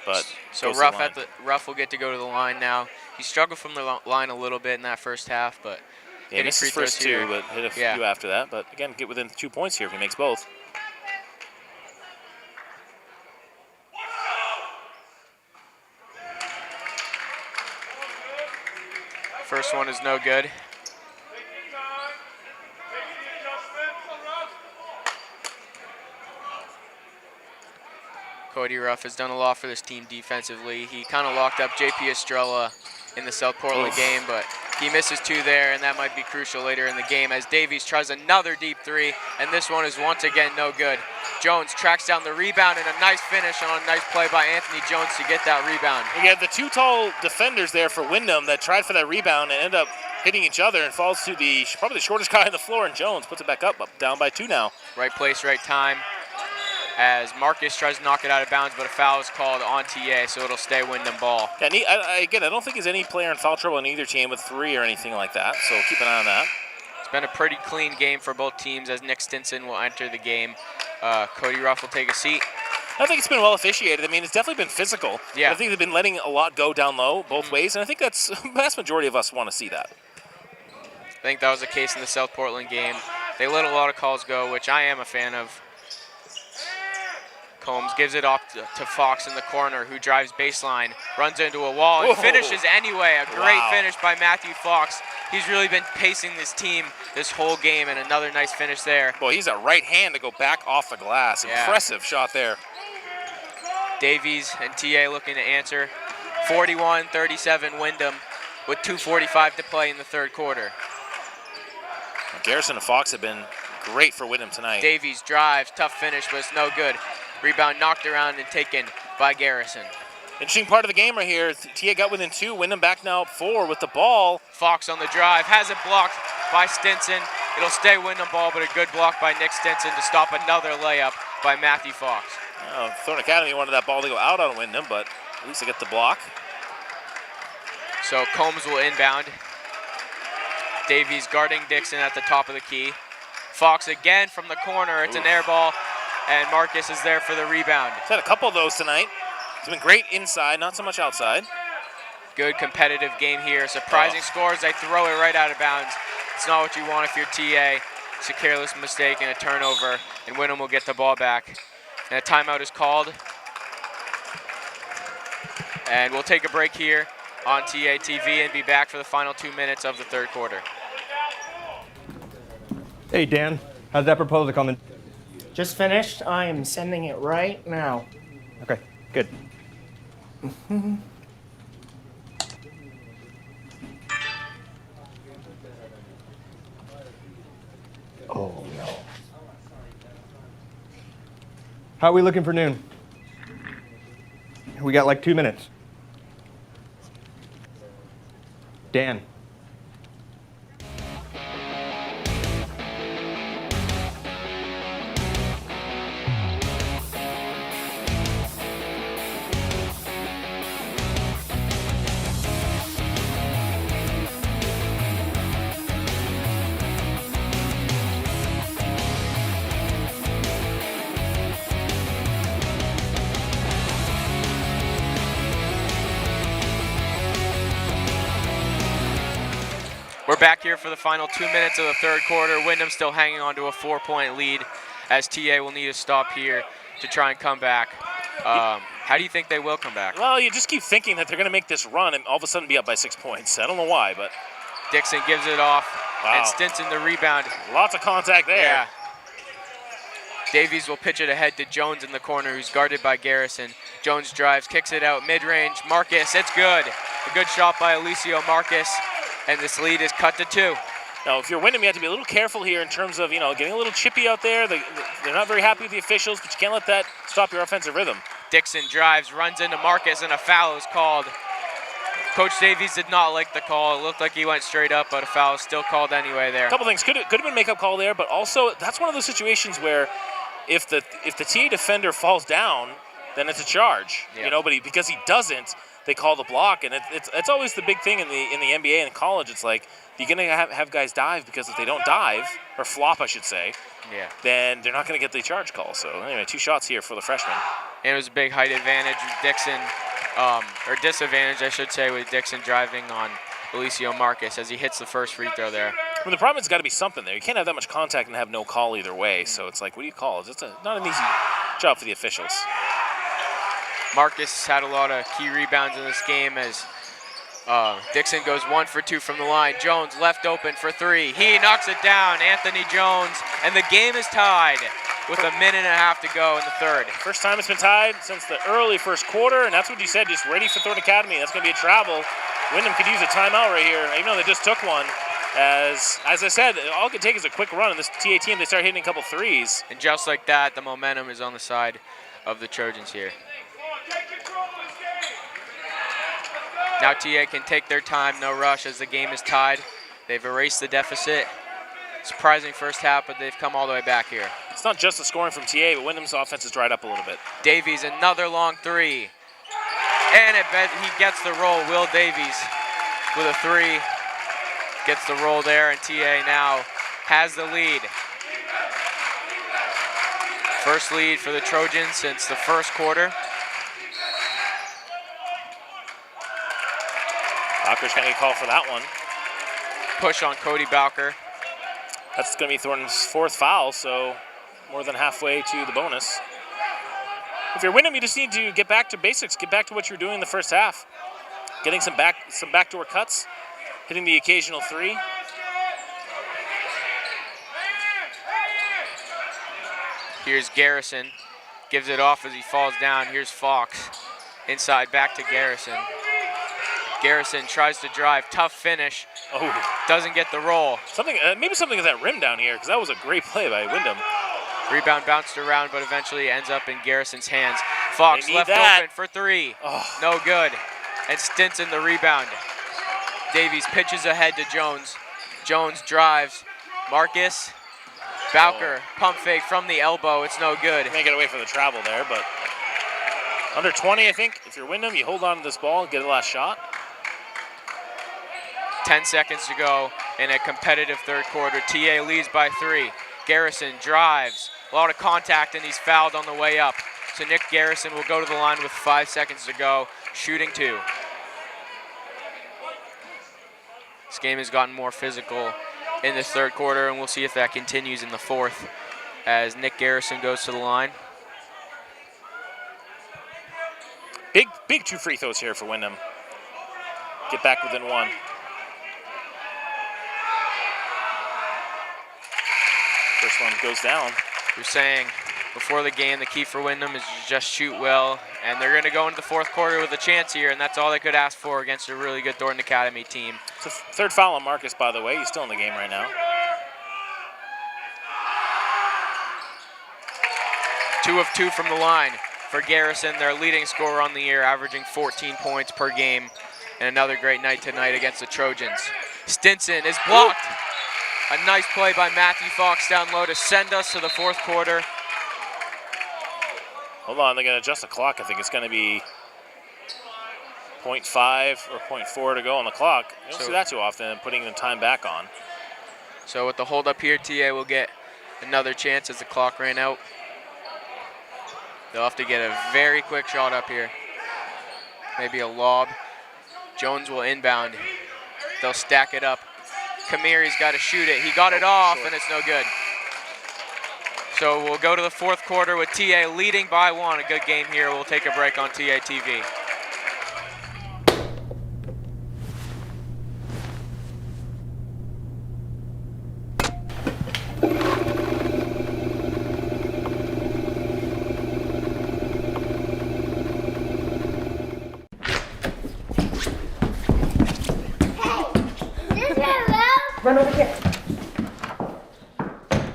But so Ruff will get to go to the line now. He struggled from the line a little bit in that first half, but yeah, missed his first two, but hit a few after that. But again, get within 2 points here if he makes both. First one is no good. Cody Ruff has done a lot for this team defensively. He kind of locked up JP Estrella in the South Portland game, but he misses two there, and that might be crucial later in the game as Davies tries another deep three, and this one is once again no good. Jones tracks down the rebound, and a nice finish on a nice play by Anthony Jones to get that rebound. You had the two tall defenders there for Windham that tried for that rebound and end up hitting each other and falls to probably the shortest guy on the floor, and Jones puts it back up down by two now. Right place, right time. As Marcus tries to knock it out of bounds, but a foul is called on TA, so it'll stay Windham ball. Yeah, again, I don't think there's any player in foul trouble on either team with three or anything like that, so keep an eye on that. It's been a pretty clean game for both teams as Nick Stinson will enter the game. Cody Ruff will take a seat. I think it's been well officiated. I mean, it's definitely been physical. Yeah. I think they've been letting a lot go down low both ways, and I think that's the vast majority of us want to see that. I think that was the case in the South Portland game. They let a lot of calls go, which I am a fan of. Combs gives it off to Fox in the corner, who drives baseline, runs into a wall, and finishes anyway. A great finish by Matthew Fox. He's really been pacing this team this whole game, and another nice finish there. Boy, he's a right hand to go back off the glass. Yeah. Impressive shot there. Davies and TA looking to answer. 41-37 Windham with 2:45 to play in the third quarter. Garrison and Fox have been great for Windham tonight. Davies drives, tough finish, but it's no good. Rebound knocked around and taken by Garrison. Interesting part of the game right here. TA got within two. Windham back now up 4 with the ball. Fox on the drive, has it blocked by Stinson. It'll stay Windham ball, but a good block by Nick Stinson to stop another layup by Matthew Fox. Thornton Academy wanted that ball to go out on Windham, but at least they get the block. So Combs will inbound. Davies guarding Dixon at the top of the key. Fox again from the corner. It's an air ball, and Marcus is there for the rebound. He's had a couple of those tonight. He's been great inside, not so much outside. Good competitive game here. Surprising scores. They throw it right out of bounds. It's not what you want if you're TA. It's a careless mistake and a turnover, and Windham will get the ball back. And a timeout is called. And we'll take a break here on TA TV and be back for the final 2 minutes of the third quarter. Hey, Dan. How's that proposal coming? Just finished. I am sending it right now. Okay, good. Oh, no. How are we looking for noon? We got like 2 minutes. Dan. We're back here for the final 2 minutes of the third quarter. Windham still hanging on to a 4-point lead as TA will need a stop here to try and come back. How do you think they will come back? Well, you just keep thinking that they're going to make this run and all of a sudden be up by 6 points. I don't know why, but Dixon gives it off, wow. and Stinson the rebound. Lots of contact there. Yeah. Davies will pitch it ahead to Jones in the corner, who's guarded by Garrison. Jones drives, kicks it out mid-range. Marcus, it's good. A good shot by Alicio Marcus, and this lead is cut to 2. Now, if you're Windham, you have to be a little careful here in terms of, getting a little chippy out there. They're not very happy with the officials, but you can't let that stop your offensive rhythm. Dixon drives, runs into Marcus, and a foul is called. Coach Davies did not like the call. It looked like he went straight up, but a foul is still called anyway there. A couple things. Could have been a make-up call there, but also that's one of those situations where if the TA defender falls down, then it's a charge. Yeah. But because he doesn't, they call the block, and it's always the big thing in the NBA and college. It's like you're gonna have guys dive, because if they don't dive, or flop, I should say, then they're not gonna get the charge call. So anyway, 2 shots here for the freshman. And it was a big height advantage with Dixon, or disadvantage, I should say, with Dixon driving on Alicio Marcus as he hits the first free throw there. Well, the problem has got to be something there. You can't have that much contact and have no call either way. So it's like, what do you call it? It's not an easy job for the officials. Marcus had a lot of key rebounds in this game as Dixon goes 1 for 2 from the line. Jones left open for 3. He knocks it down, Anthony Jones, and the game is tied with a minute and a half to go in the third. First time it's been tied since the early first quarter, and that's what you said, just ready for Thornton Academy. That's going to be a travel. Wyndham could use a timeout right here, even though they just took one. As I said, all it could take is a quick run, and this TA team, they start hitting a couple threes. And just like that, the momentum is on the side of the Trojans here. Now TA can take their time, no rush, as the game is tied. They've erased the deficit. Surprising first half, but they've come all the way back here. It's not just the scoring from TA, but Wyndham's offense has dried up a little bit. Davies, another long 3. And he gets the roll. Will Davies with a 3. Gets the roll there, and TA now has the lead. First lead for the Trojans since the first quarter. Bowker's going to get called for that one. Push on Cody Bowker. That's going to be Thornton's 4th foul, so more than halfway to the bonus. If you're Windham, you just need to get back to basics, get back to what you were doing in the first half. Getting some backdoor cuts, hitting the occasional 3. Here's Garrison, gives it off as he falls down. Here's Fox, inside back to Garrison. Garrison tries to drive, tough finish. Oh, doesn't get the roll. Maybe something at that rim down here, because that was a great play by Windham. Rebound bounced around, but eventually ends up in Garrison's hands. Fox left open for 3. Oh. No good. And Stinson the rebound. Davies pitches ahead to Jones. Jones drives. Marcus Bowker, pump fake from the elbow. It's no good. May get away from the travel there, but under 20, I think. If you're Windham, you hold on to this ball and get a last shot. 10 seconds to go in a competitive third quarter. TA leads by 3. Garrison drives. A lot of contact, and he's fouled on the way up. So Nick Garrison will go to the line with 5 seconds to go, shooting 2. This game has gotten more physical in the third quarter, and we'll see if that continues in the fourth as Nick Garrison goes to the line. Big 2 free throws here for Windham. Get back within 1. First one goes down. We're saying before the game, the key for Windham is to just shoot well, and they're going to go into the fourth quarter with a chance here, and that's all they could ask for against a really good Thornton Academy team. It's a third foul on Marcus, by the way. He's still in the game right now. 2 of 2 from the line for Garrison, their leading scorer on the year, averaging 14 points per game, and another great night tonight against the Trojans. Stinson is blocked. A nice play by Matthew Fox down low to send us to the fourth quarter. Hold on, they're going to adjust the clock. I think it's going to be 0.5 or 0.4 to go on the clock. You don't see that too often, putting the time back on. So with the hold up here, TA will get another chance as the clock ran out. They'll have to get a very quick shot up here. Maybe a lob. Jones will inbound. They'll stack it up. Kamiri's got to shoot it. He got it off, and it's no good. So we'll go to the fourth quarter with TA leading by 1. A good game here. We'll take a break on TA TV. Run over here.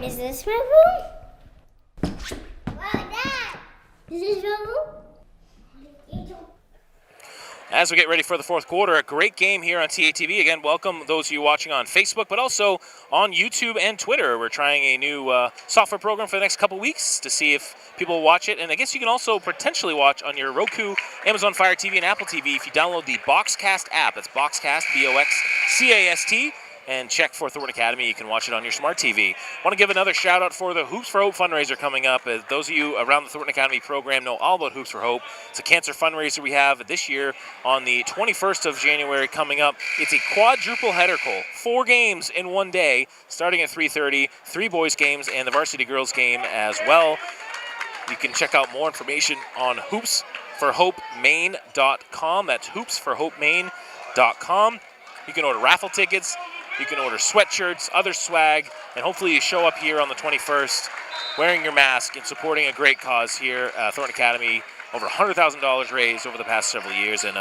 Is this my room? Dad, is this your room? As we get ready for the fourth quarter, a great game here on TATV. Again, welcome those of you watching on Facebook, but also on YouTube and Twitter. We're trying a new software program for the next couple weeks to see if people watch it. And I guess you can also potentially watch on your Roku, Amazon Fire TV, and Apple TV if you download the Boxcast app. That's Boxcast, B-O-X-C-A-S-T. And check for Thornton Academy. You can watch it on your smart TV. I want to give another shout out for the Hoops for Hope fundraiser coming up. As those of you around the Thornton Academy program know all about Hoops for Hope. It's a cancer fundraiser we have this year on the 21st of January coming up. It's a quadruple header, Cole. 4 games in one day, starting at 3:30. 3 boys games and the varsity girls game as well. You can check out more information on hoopsforhopemaine.com. That's hoopsforhopemaine.com. You can order raffle tickets. You can order sweatshirts, other swag, and hopefully you show up here on the 21st wearing your mask and supporting a great cause here at Thornton Academy. Over $100,000 raised over the past several years, and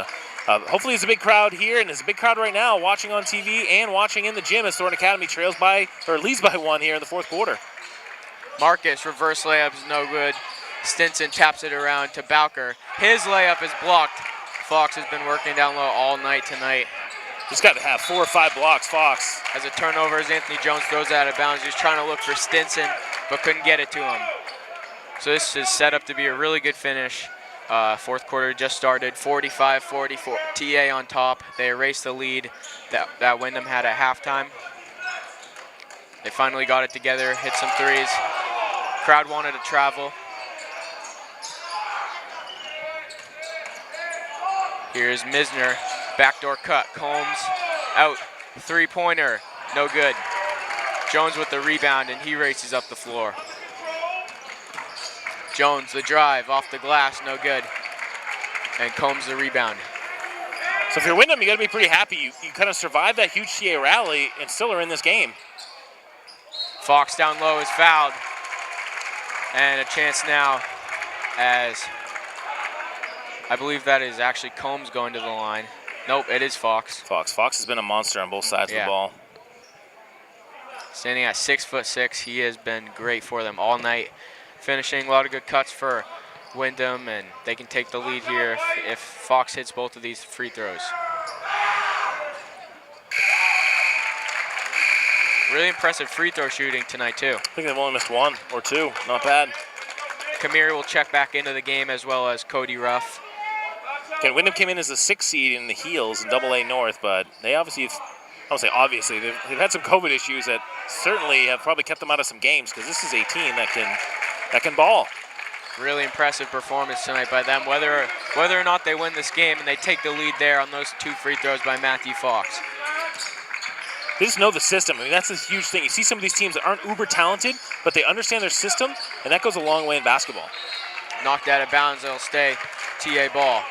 hopefully it's a big crowd here, and it's a big crowd right now watching on TV and watching in the gym as Thornton Academy leads by 1 here in the fourth quarter. Marcus, reverse layup is no good. Stinson taps it around to Bowker. His layup is blocked. Fox has been working down low all night tonight. He's got to have 4 or 5 blocks, Fox. As a turnover, as Anthony Jones throws it out of bounds, he's trying to look for Stinson, but couldn't get it to him. So this is set up to be a really good finish. Fourth quarter just started, 45-44, TA on top. They erased the lead that Windham had at halftime. They finally got it together, hit some threes. Crowd wanted to travel. Here's Misner. Backdoor cut, Combs out, 3-pointer, no good. Jones with the rebound, and he races up the floor. Jones, the drive, off the glass, no good. And Combs the rebound. So if you're Windham, you got to be pretty happy. You kind of survived that huge TA rally and still are in this game. Fox down low is fouled. And a chance now as I believe that is actually Combs going to the line. Nope, it is Fox. Fox has been a monster on both sides of the ball. Standing at 6'6", he has been great for them all night. Finishing a lot of good cuts for Windham, and they can take the lead here if Fox hits both of these free throws. Really impressive free throw shooting tonight, too. I think they've only missed 1 or 2. Not bad. Kamiri will check back into the game, as well as Cody Ruff. Okay, Windham came in as the 6th seed in the Heels in AA North, but they obviously, I don't say obviously, they've had some COVID issues that certainly have probably kept them out of some games, because this is a team that can ball. Really impressive performance tonight by them, whether or not they win this game, and they take the lead there on those 2 free throws by Matthew Fox. They just know the system. I mean, that's a huge thing. You see some of these teams that aren't uber talented, but they understand their system, and that goes a long way in basketball. Knocked out of bounds, it'll stay TA ball.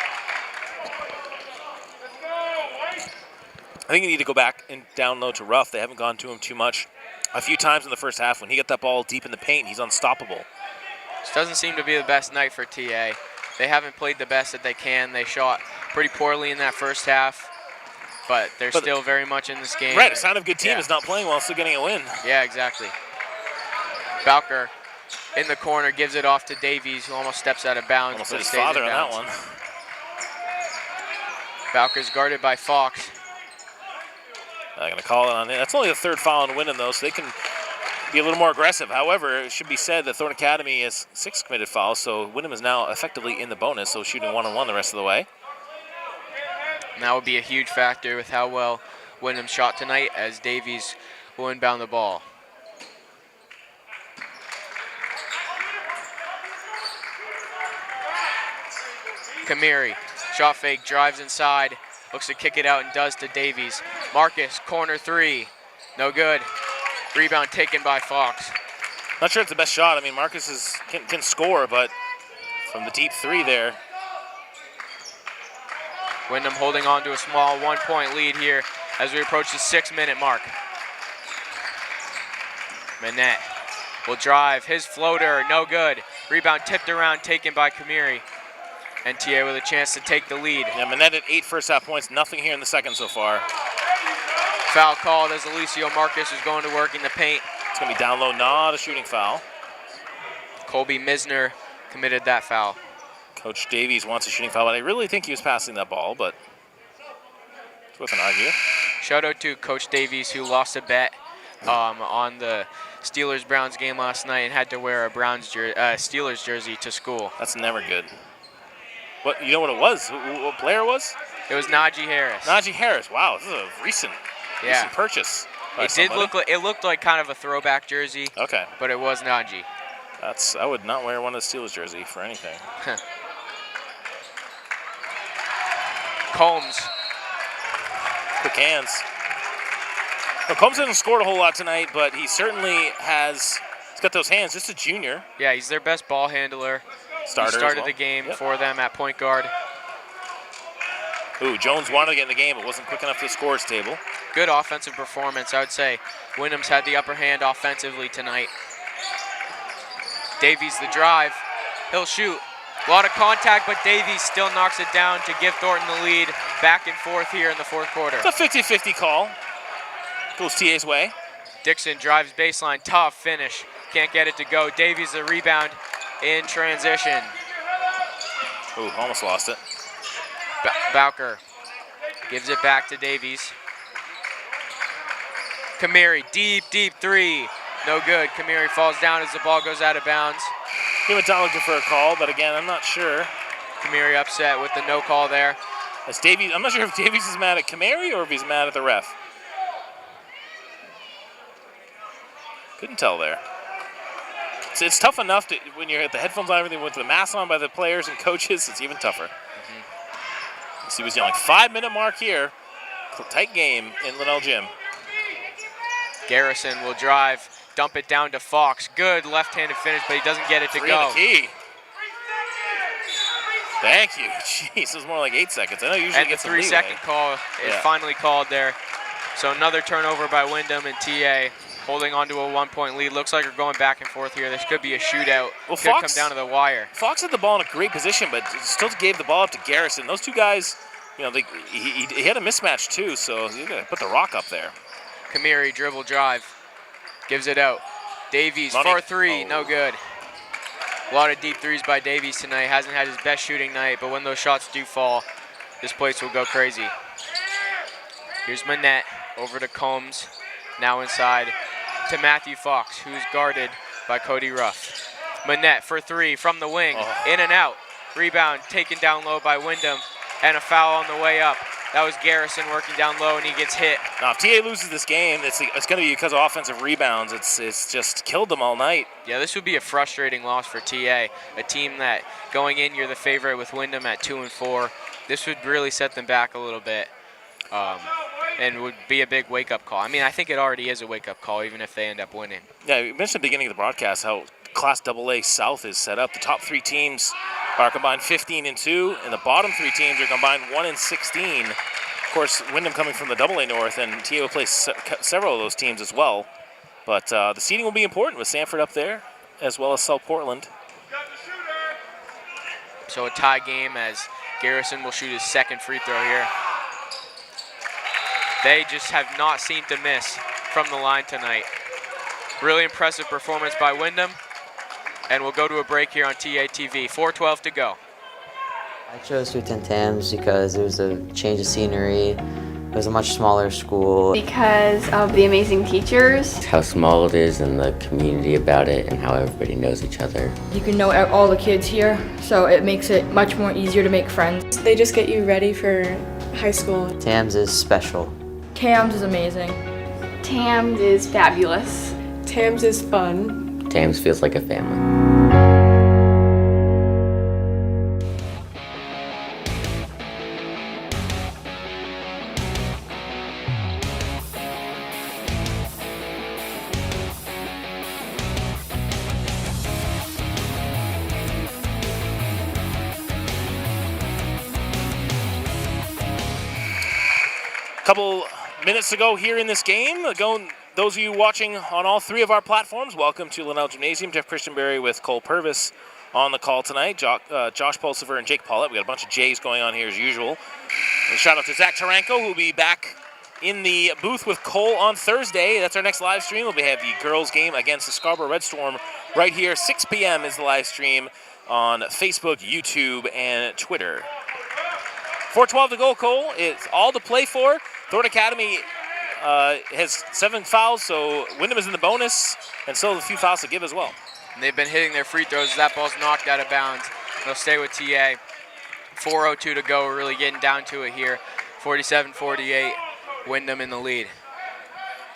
I think you need to go back and down low to Ruff. They haven't gone to him too much. A few times in the first half, when he got that ball deep in the paint, he's unstoppable. This doesn't seem to be the best night for TA. They haven't played the best that they can. They shot pretty poorly in that first half, but they're still very much in this game. Right, a sign of a good team is not playing well, still getting a win. Yeah, exactly. Bowker in the corner gives it off to Davies, who almost steps out of bounds. Almost hit his father on that one. Bowker's guarded by Fox. I'm going to call it on it. That's only the 3rd foul on Windham, though, so they can be a little more aggressive. However, it should be said that Thornton Academy has 6 committed fouls, so Windham is now effectively in the bonus, so shooting 1-on-1 the rest of the way. And that would be a huge factor with how well Windham shot tonight, as Davies will inbound the ball. Kamiri, shot fake, drives inside, looks to kick it out and does to Davies. Marcus, corner 3, no good. Rebound taken by Fox. Not sure it's the best shot. I mean, Marcus can score, but from the deep 3 there. Windham holding on to a small 1-point lead here as we approach the 6-minute mark. Manette will drive, his floater, no good. Rebound tipped around, taken by Kamiri. And TA with a chance to take the lead. Yeah, Manette at 8 first half points, nothing here in the second so far. Foul called as Alicio Marcus is going to work in the paint. It's going to be down low, not a shooting foul. Colby Misner committed that foul. Coach Davies wants a shooting foul, but I really think he was passing that ball, but it's worth an argue. Shout out to Coach Davies, who lost a bet on the Steelers-Browns game last night and had to wear a Steelers jersey to school. That's never good. What, you know what it was? What player it was? It was Najee Harris. Najee Harris. Wow, this is a recent purchase. It looked like kind of a throwback jersey. Okay. But it was Najee. I would not wear one of the Steelers jersey for anything. Combs. Quick hands. Well, Combs hasn't scored a whole lot tonight, but he certainly has. He's got those hands. Just a junior. Yeah, he's their best ball handler. Starter he started the game for them at point guard. Ooh, Jones wanted to get in the game, but wasn't quick enough to the scores table. Good offensive performance, I would say. Windham's had the upper hand offensively tonight. Davies the drive. He'll shoot. A lot of contact, but Davies still knocks it down to give Thornton the lead. Back and forth here in the 4th quarter. It's a 50-50 call. Goes TA's way. Dixon drives baseline. Tough finish. Can't get it to go. Davies the rebound in transition. Ooh, almost lost it. Bowker gives it back to Davies. Kamiri, deep 3. No good. Kamiri falls down as the ball goes out of bounds. He went down looking for a call, but again, I'm not sure. Kamiri upset with the no call there. As Davies, I'm not sure if Davies is mad at Kamiri or if he's mad at the ref. Couldn't tell there. So it's tough enough to, when you're at the headphones on, everything with the mask on by the players and coaches, it's even tougher. So he was yelling 5-minute mark here. Tight game in Linnell Gym. Garrison will drive, dump it down to Fox. Good left-handed finish, but he doesn't get it to go. The key. Thank you. Jeez, it was more like 8 seconds. I know usually and gets the 3-second call is finally called there. So another turnover by Windham and TA. Holding on to a 1-point lead. Looks like we're going back and forth here. This could be a shootout. Well, could come down to the wire. Fox had the ball in a great position, but still gave the ball up to Garrison. Those two guys, you know, he had a mismatch too, so you got to put the rock up there. Kamiri dribble drive. Gives it out. Davies for 3. No good. A lot of deep threes by Davies tonight. Hasn't had his best shooting night, but when those shots do fall, this place will go crazy. Here's Manette over to Combs. Now inside to Matthew Fox, who's guarded by Cody Ruff. Manette for three from the wing, in and out. Rebound taken down low by Windham, and a foul on the way up. That was Garrison working down low, and he gets hit. Now, if TA loses this game, it's going to be because of offensive rebounds. It's just killed them all night. Yeah, this would be a frustrating loss for TA, a team that going in, you're the favorite with Windham at 2-4. This would really set them back a little bit, and would be a big wake-up call. I mean, I think it already is a wake-up call, even if they end up winning. Yeah, you mentioned at the beginning of the broadcast how Class AA South is set up. The top three teams are combined 15-2, and the bottom three teams are combined 1-16. Of course, Windham coming from the AA North, and TA will play several of those teams as well. But the seeding will be important with Sanford up there, as well as South Portland. So a tie game as Garrison will shoot his second free throw here. They just have not seemed to miss from the line tonight. Really impressive performance by Windham. And we'll go to a break here on TA TV. 4:12 to go. I chose to attend TAMS because it was a change of scenery. It was a much smaller school. Because of the amazing teachers. How small it is and the community about it and how everybody knows each other. You can know all the kids here, so it makes it much more easier to make friends. They just get you ready for high school. TAMS is special. TAMS is amazing. TAMS is fabulous. TAMS is fun. TAMS feels like a family. Couple minutes to go here in this game. Those of you watching on all three of our platforms, welcome to Linnell Gymnasium. Jeff Christianberry with Cole Purvis on the call tonight. Josh Pulsifer and Jake Paulette. We got a bunch of J's going on here as usual. And shout out to Zach Taranko, who will be back in the booth with Cole on Thursday. That's our next live stream. We'll have the girls game against the Scarborough Red Storm right here. 6 p.m. is the live stream on Facebook, YouTube, and Twitter. 4:12 to go, Cole. It's all to play for. Thornton Academy has 7 fouls, so Windham is in the bonus, and still a few fouls to give as well. And they've been hitting their free throws. That ball's knocked out of bounds. They'll stay with TA. 4:02 to go. We're really getting down to it here. 47-48. Windham in the lead.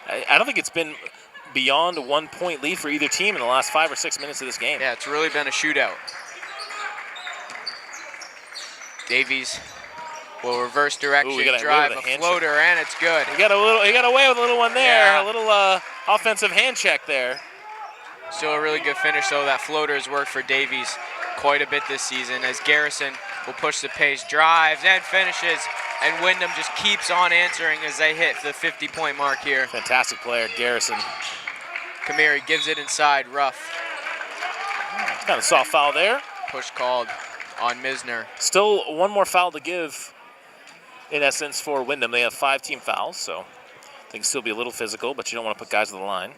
I don't think it's been beyond a 1-point lead for either team in the last 5 or 6 minutes of this game. Yeah, it's really been a shootout. Davies will reverse direction, drive a floater, and it's good. He got away with a little one there, Yeah. a little offensive hand check there. Still a really good finish, though. That floater has worked for Davies quite a bit this season as Garrison will push the pace, drives and finishes, and Windham just keeps on answering as they hit the 50-point mark here. Fantastic player, Garrison. Kamiri gives it inside, Ruff. Kind of soft foul there. Push called on Misner. Still one more foul to give, in essence, for Windham. They have 5 team fouls, so they can still be a little physical, but you don't want to put guys on the line.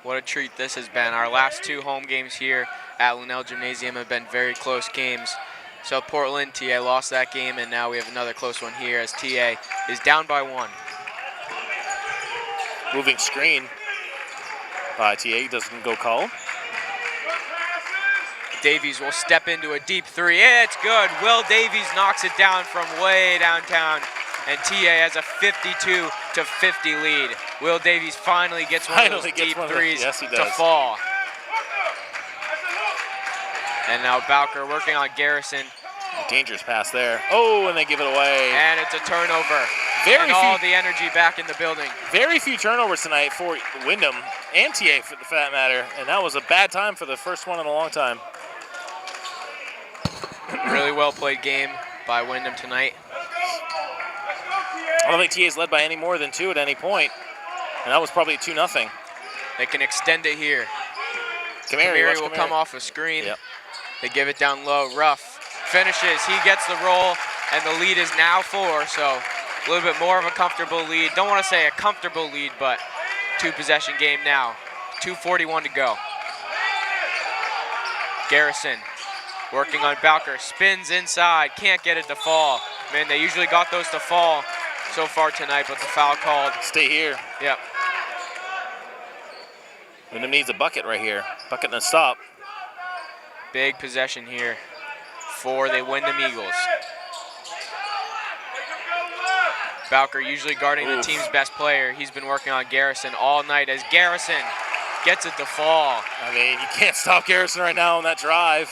What a treat this has been. Our last 2 home games here at Linnell Gymnasium have been very close games. South Portland, TA lost that game, and now we have another close one here as TA is down by 1. Moving screen by TA, doesn't go call. Davies will step into a deep 3. It's good. Will Davies knocks it down from way downtown, and TA has a 52-50 lead. Will Davies finally gets one of those deep threes to fall. And now Bowker working on Garrison. Dangerous pass there. Oh, and they give it away. And it's a turnover. All the energy back in the building. Very few turnovers tonight for Windham and TA for that matter, and that was a bad time for the first one in a long time. Really well played game by Windham tonight. I don't think TA's led by any more than 2 at any point, and that was probably 2-0. They can extend it here. Kamiri will come off a screen. Yep. They give it down low. Ruff finishes. He gets the roll, and the lead is now 4, so a little bit more of a comfortable lead. Don't want to say a comfortable lead, but 2-possession game now. 2:41 to go. Garrison working on Bowker. Spins inside. Can't get it to fall. Man, they usually got those to fall so far tonight, but the foul called. Stay here. Yep. Windham needs a bucket right here. Bucket and a stop. Big possession here for the Windham Eagles. Bowker usually guarding the team's best player. He's been working on Garrison all night as Garrison gets it to fall. I mean, you can't stop Garrison right now on that drive.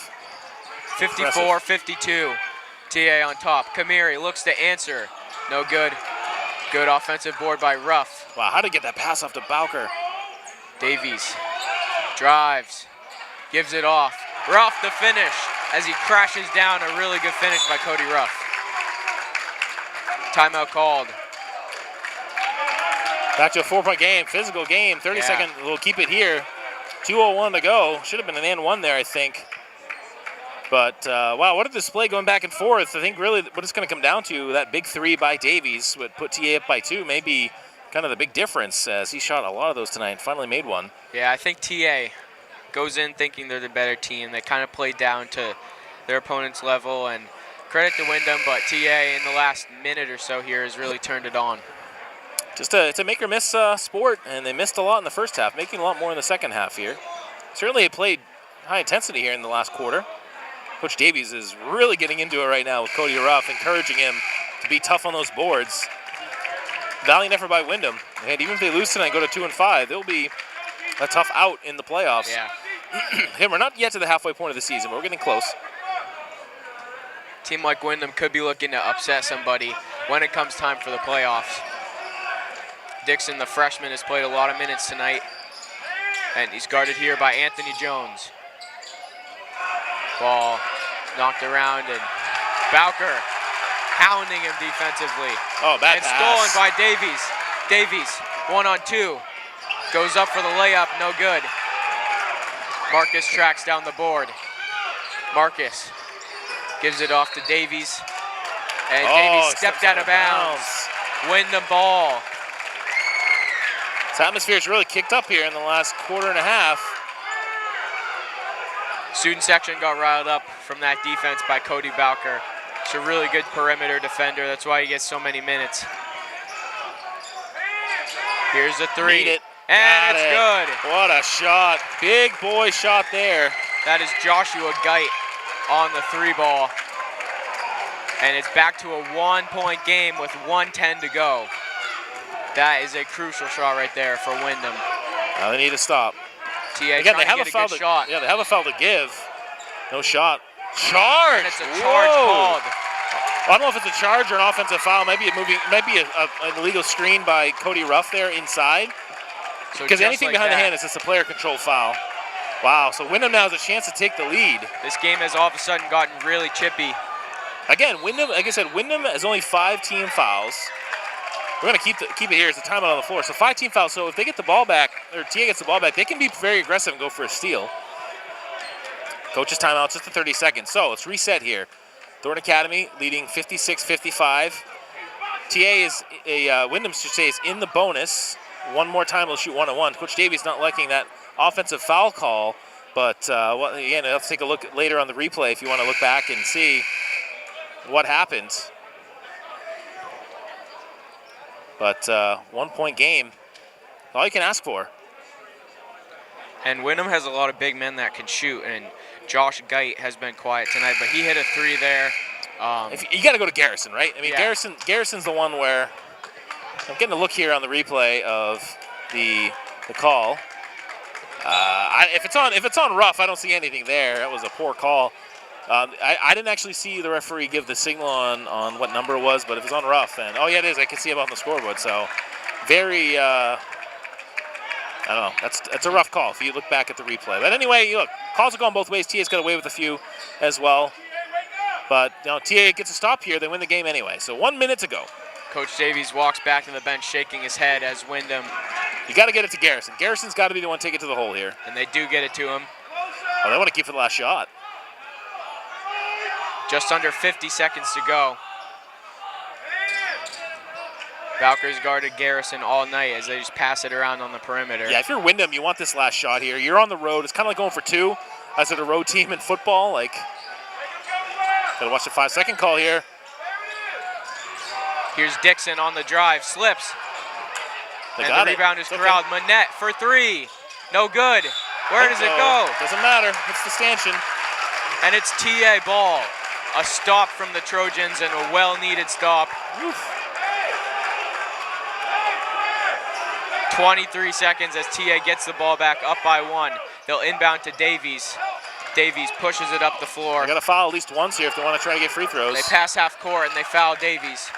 54-52. TA on top. Kamiri looks to answer. No good. Good offensive board by Ruff. Wow, how to get that pass off to Bowker. Davies drives, gives it off. Ruff the finish as he crashes down. A really good finish by Cody Ruff. Timeout called. Back to a 4-point game, physical game. 30-second, we'll keep it here. 2:01 to go. Should have been an and one there, I think. But, wow, what a display going back and forth. I think really what it's going to come down to, that big three by Davies would put TA up by 2, maybe kind of the big difference as he shot a lot of those tonight and finally made one. Yeah, I think TA goes in thinking they're the better team. They kind of played down to their opponent's level, and credit to Windham, but TA in the last minute or so here has really turned it on. Just it's a make or miss sport, and they missed a lot in the first half, making a lot more in the second half here. Certainly they played high intensity here in the last quarter. Coach Davies is really getting into it right now with Cody Ruff, encouraging him to be tough on those boards. Valiant effort by Windham. And even if they lose tonight and go to 2-5, they'll be a tough out in the playoffs. Yeah. And we're not yet to the halfway point of the season, but we're getting close. Team like Windham could be looking to upset somebody when it comes time for the playoffs. Dixon, the freshman, has played a lot of minutes tonight, and he's guarded here by Anthony Jones. Ball knocked around, and Bowker pounding him defensively. Oh, bad and pass. Stolen by Davies. Davies, 1-on-2. Goes up for the layup, no good. Marcus tracks down the board. Marcus gives it off to Davies. And Davies stepped out of bounds. Windham ball. This atmosphere's really kicked up here in the last quarter and a half. Student section got riled up from that defense by Cody Bowker. He's a really good perimeter defender. That's why he gets so many minutes. Here's the three. Need it. And it's good. What a shot. Big boy shot there. That is Joshua Geit on the three ball. And it's back to a 1-point game with 1:10 to go. That is a crucial shot right there for Windham. Now they need to stop. TA Again, trying to get a good shot. Yeah, they have a foul to give. No shot. Charge! And it's a charge called. I don't know if it's a charge or an offensive foul. Maybe an illegal screen by Cody Ruff there inside. Because anything behind the hand is just a player-controlled foul. Wow, so Windham now has a chance to take the lead. This game has all of a sudden gotten really chippy. Again, Windham, like I said, Windham has only 5 team fouls. We're going to keep it here. It's a timeout on the floor. So 5 team fouls. So if they get the ball back, or TA gets the ball back, they can be very aggressive and go for a steal. Coach's timeout, it's just a 30 seconds. So let's reset here. Thornton Academy leading 56-55. Windham should say is in the bonus. One more time, they'll shoot 1-on-1. Coach Davies not liking that offensive foul call, but again, let's take a look later on the replay if you want to look back and see what happened. But 1-point game, all you can ask for. And Windham has a lot of big men that can shoot, and Josh Geit has been quiet tonight, but he hit a 3 there. You got to go to Garrison, right? I mean, yeah. Garrison's the one where I'm getting a look here on the replay of the call. If it's on Ruff, I don't see anything there. That was a poor call. I didn't actually see the referee give the signal on what number it was, but if it's on Ruff, then oh yeah, it is. I can see it on the scoreboard. So very, I don't know. That's a rough call if you look back at the replay. But anyway, look, calls are going both ways. TA's got away with a few as well, but TA gets a stop here. They win the game anyway. So 1 minute to go. Coach Davies walks back to the bench, shaking his head as Windham. You got to get it to Garrison. Garrison's got to be the one to take it to the hole here. And they do get it to him. Oh, they want to keep for the last shot. Just under 50 seconds to go. Bowker's guarded Garrison all night as they just pass it around on the perimeter. Yeah, if you're Windham, you want this last shot here. You're on the road. It's kind of like going for 2 as a road team in football. Like, got to watch the 5-second call here. Here's Dixon on the drive, slips. They and got the rebound is it. corralled. Manette for 3. No good. Where does it go? Doesn't matter. It's the stanchion. And it's TA ball. A stop from the Trojans and a well-needed stop. Oof. 23 seconds as TA gets the ball back up by 1. They'll inbound to Davies. Davies pushes it up the floor. They got to foul at least once here if they want to try to get free throws. They pass half court and they foul Davies.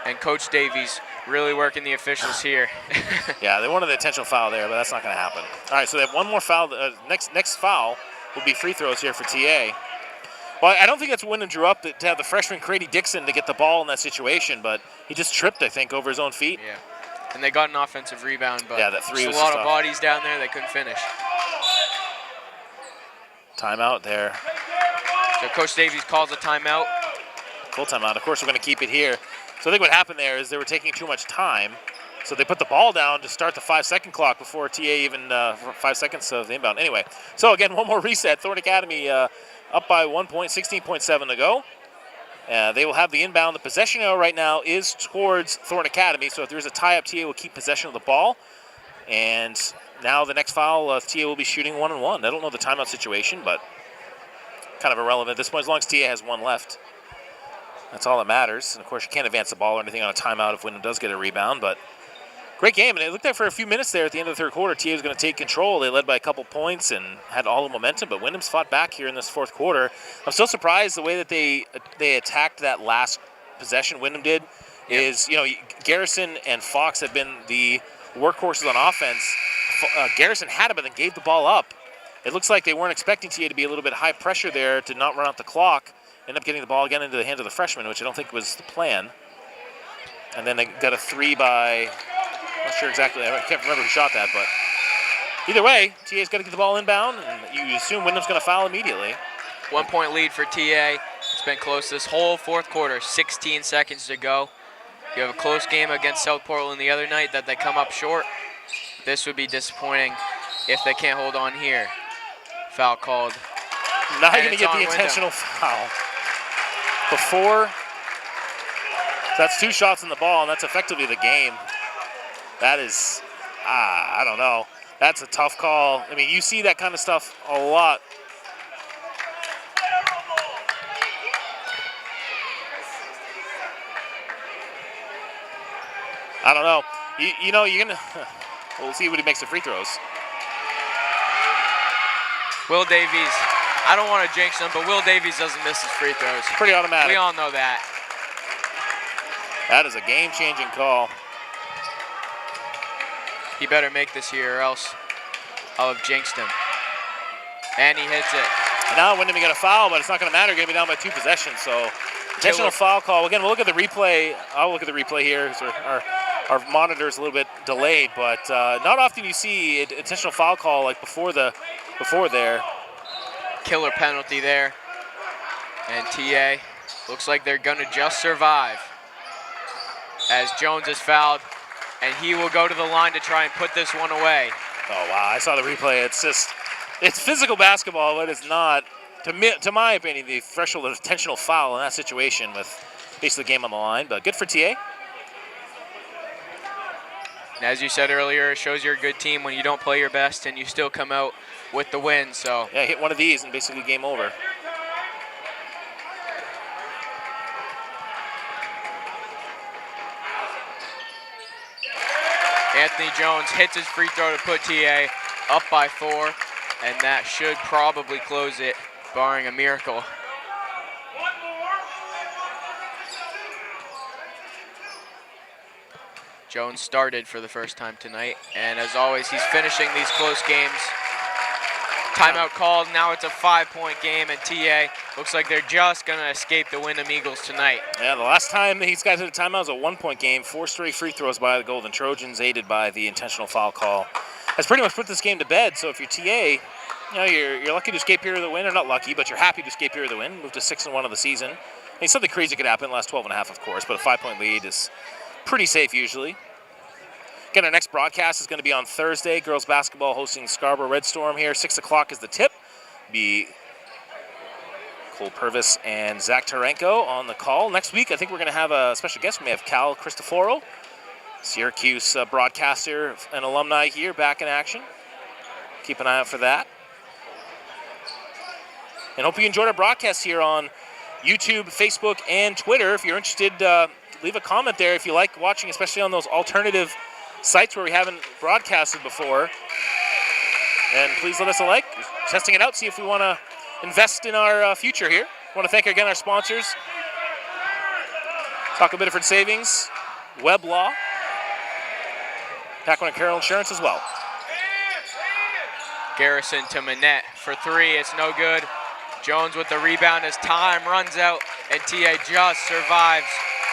And Coach Davies really working the officials here. Yeah, they wanted the intentional foul there, but that's not going to happen. All right, so they have one more foul. Next foul will be free throws here for TA. Well, I don't think that's Windham drew up to have the freshman Grady Dixon to get the ball in that situation, but he just tripped, I think, over his own feet. Yeah, and they got an offensive rebound, but yeah, that three was a lot of bodies down there. They couldn't finish. Timeout there. So Coach Davies calls a timeout. Full timeout. Of course, we're going to keep it here. So I think what happened there is they were taking too much time. So they put the ball down to start the 5-second clock before TA even 5 seconds of the inbound. Anyway, so again, one more reset. Thornton Academy up by 1 point, 16.7 to go. They will have the inbound. The possession arrow right now is towards Thornton Academy. So if there's a tie-up, TA will keep possession of the ball. And now the next foul, TA will be shooting 1-on-1. I don't know the timeout situation, but kind of irrelevant at this point as long as TA has one left. That's all that matters. And of course, you can't advance the ball or anything on a timeout if Windham does get a rebound, but great game. And it looked like for a few minutes there at the end of the third quarter, TA was going to take control. They led by a couple points and had all the momentum, but Windham's fought back here in this fourth quarter. I'm still surprised the way that they attacked that last possession Windham did. Is, you know, Garrison and Fox have been the workhorses on offense. Garrison had it, but then gave the ball up. It looks like they weren't expecting TA to be a little bit high pressure there to not run out the clock. End up getting the ball again into the hands of the freshman, which I don't think was the plan. And then they got a three by, I'm not sure exactly, I can't remember who shot that, but either way, TA's got to get the ball inbound, and you assume Windham's going to foul immediately. 1 point lead for TA. It's been close this whole fourth quarter, 16 seconds to go. You have a close game against South Portland the other night that they come up short. This would be disappointing if they can't hold on here. Foul called. Not going to get the intentional foul. Before, that's 2 shots in the ball, and that's effectively the game. That is, I don't know. That's a tough call. I mean, you see that kind of stuff a lot. I don't know. You know, you're going to, we'll see what he makes the free throws. Will Davies. I don't want to jinx him, but Will Davies doesn't miss his free throws. Pretty automatic. We all know that. That is a game-changing call. He better make this here or else I'll have jinxed him. And he hits it. Now Windham got a foul, but it's not going to matter. Going to be down by 2 possessions. So intentional foul call. Again, we'll look at the replay. I'll look at the replay here. So our monitor's a little bit delayed, but not often you see an intentional foul call like before there. Killer penalty there. And TA looks like they're going to just survive as Jones is fouled, and he will go to the line to try and put this one away. Oh, wow. I saw the replay. It's physical basketball, but it's not, to my opinion, the threshold of intentional foul in that situation with basically the game on the line, but good for TA. And as you said earlier, it shows you're a good team when you don't play your best and you still come out with the win. So yeah, hit one of these and basically game over. Anthony Jones hits his free throw to put TA up by 4, and that should probably close it, barring a miracle. Jones started for the first time tonight, and as always, he's finishing these close games. Timeout called, now it's a 5-point game, and TA looks like they're just gonna escape the Windham Eagles tonight. Yeah, the last time these guys hit a timeout was a 1-point game, 4 straight free throws by the Golden Trojans, aided by the intentional foul call. Has pretty much put this game to bed, so if you're TA, you know, you're lucky to escape here with the win, or not lucky, but you're happy to escape here with the win, move to 6-1 of the season. I mean, something crazy could happen in the last 12.5, of course, but a 5-point lead is pretty safe usually. Again, our next broadcast is going to be on Thursday. Girls basketball hosting Scarborough Red Storm here. 6 o'clock is the tip. Be Cole Purvis and Zach Tarenko on the call. Next week, I think we're going to have a special guest. We may have Cal Cristoforo Syracuse broadcaster and alumni here back in action. Keep an eye out for that. And hope you enjoyed our broadcast here on YouTube, Facebook, and Twitter. If you're interested, leave a comment there if you like watching, especially on those alternative sites where we haven't broadcasted before. And please let us a like. Testing it out, see if we want to invest in our future here. I want to thank again our sponsors. Talk a Biddeford Savings, Web Law, Paquin and Carroll Insurance as well. Garrison to Manette for three. It's no good. Jones with the rebound as time runs out, and TA just survives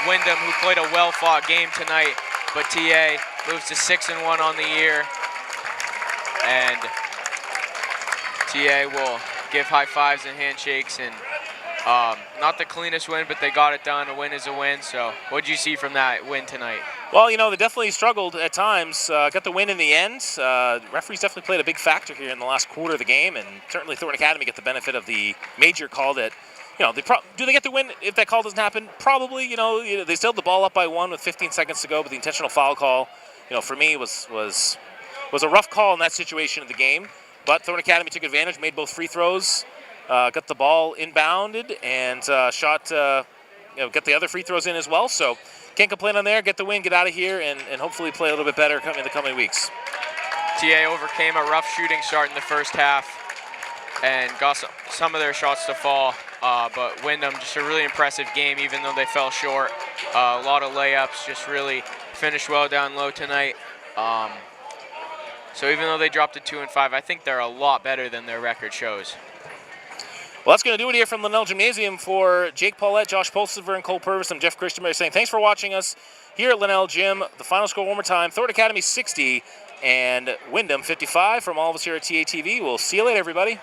Windham, who played a well-fought game tonight, but TA moves to 6-1 on the year, and TA will give high fives and handshakes, and not the cleanest win, but they got it done. A win is a win. So what did you see from that win tonight? Well, you know, they definitely struggled at times. Got the win in the end. Referees definitely played a big factor here in the last quarter of the game, and certainly Thornton Academy get the benefit of the major call that, you know, do they get the win if that call doesn't happen? Probably. You know, they still had the ball up by 1 with 15 seconds to go, but the intentional foul call, you know, for me was a rough call in that situation of the game. But Thornton Academy took advantage, made both free throws, got the ball inbounded, and got the other free throws in as well. So can't complain on there. Get the win, get out of here, and hopefully play a little bit better in the coming weeks. TA overcame a rough shooting start in the first half and got some of their shots to fall. But Windham, just a really impressive game, even though they fell short. A lot of layups, just really finished well down low tonight. So even though they dropped to 2-5, I think they're a lot better than their record shows. Well, that's going to do it here from Linnell Gymnasium. For Jake Paulette, Josh Pulsiver, and Cole Purvis, I'm Jeff Christenberry saying thanks for watching us here at Linnell Gym. The final score one more time, Thornton Academy 60 and Windham 55. From all of us here at TATV, we'll see you later, everybody.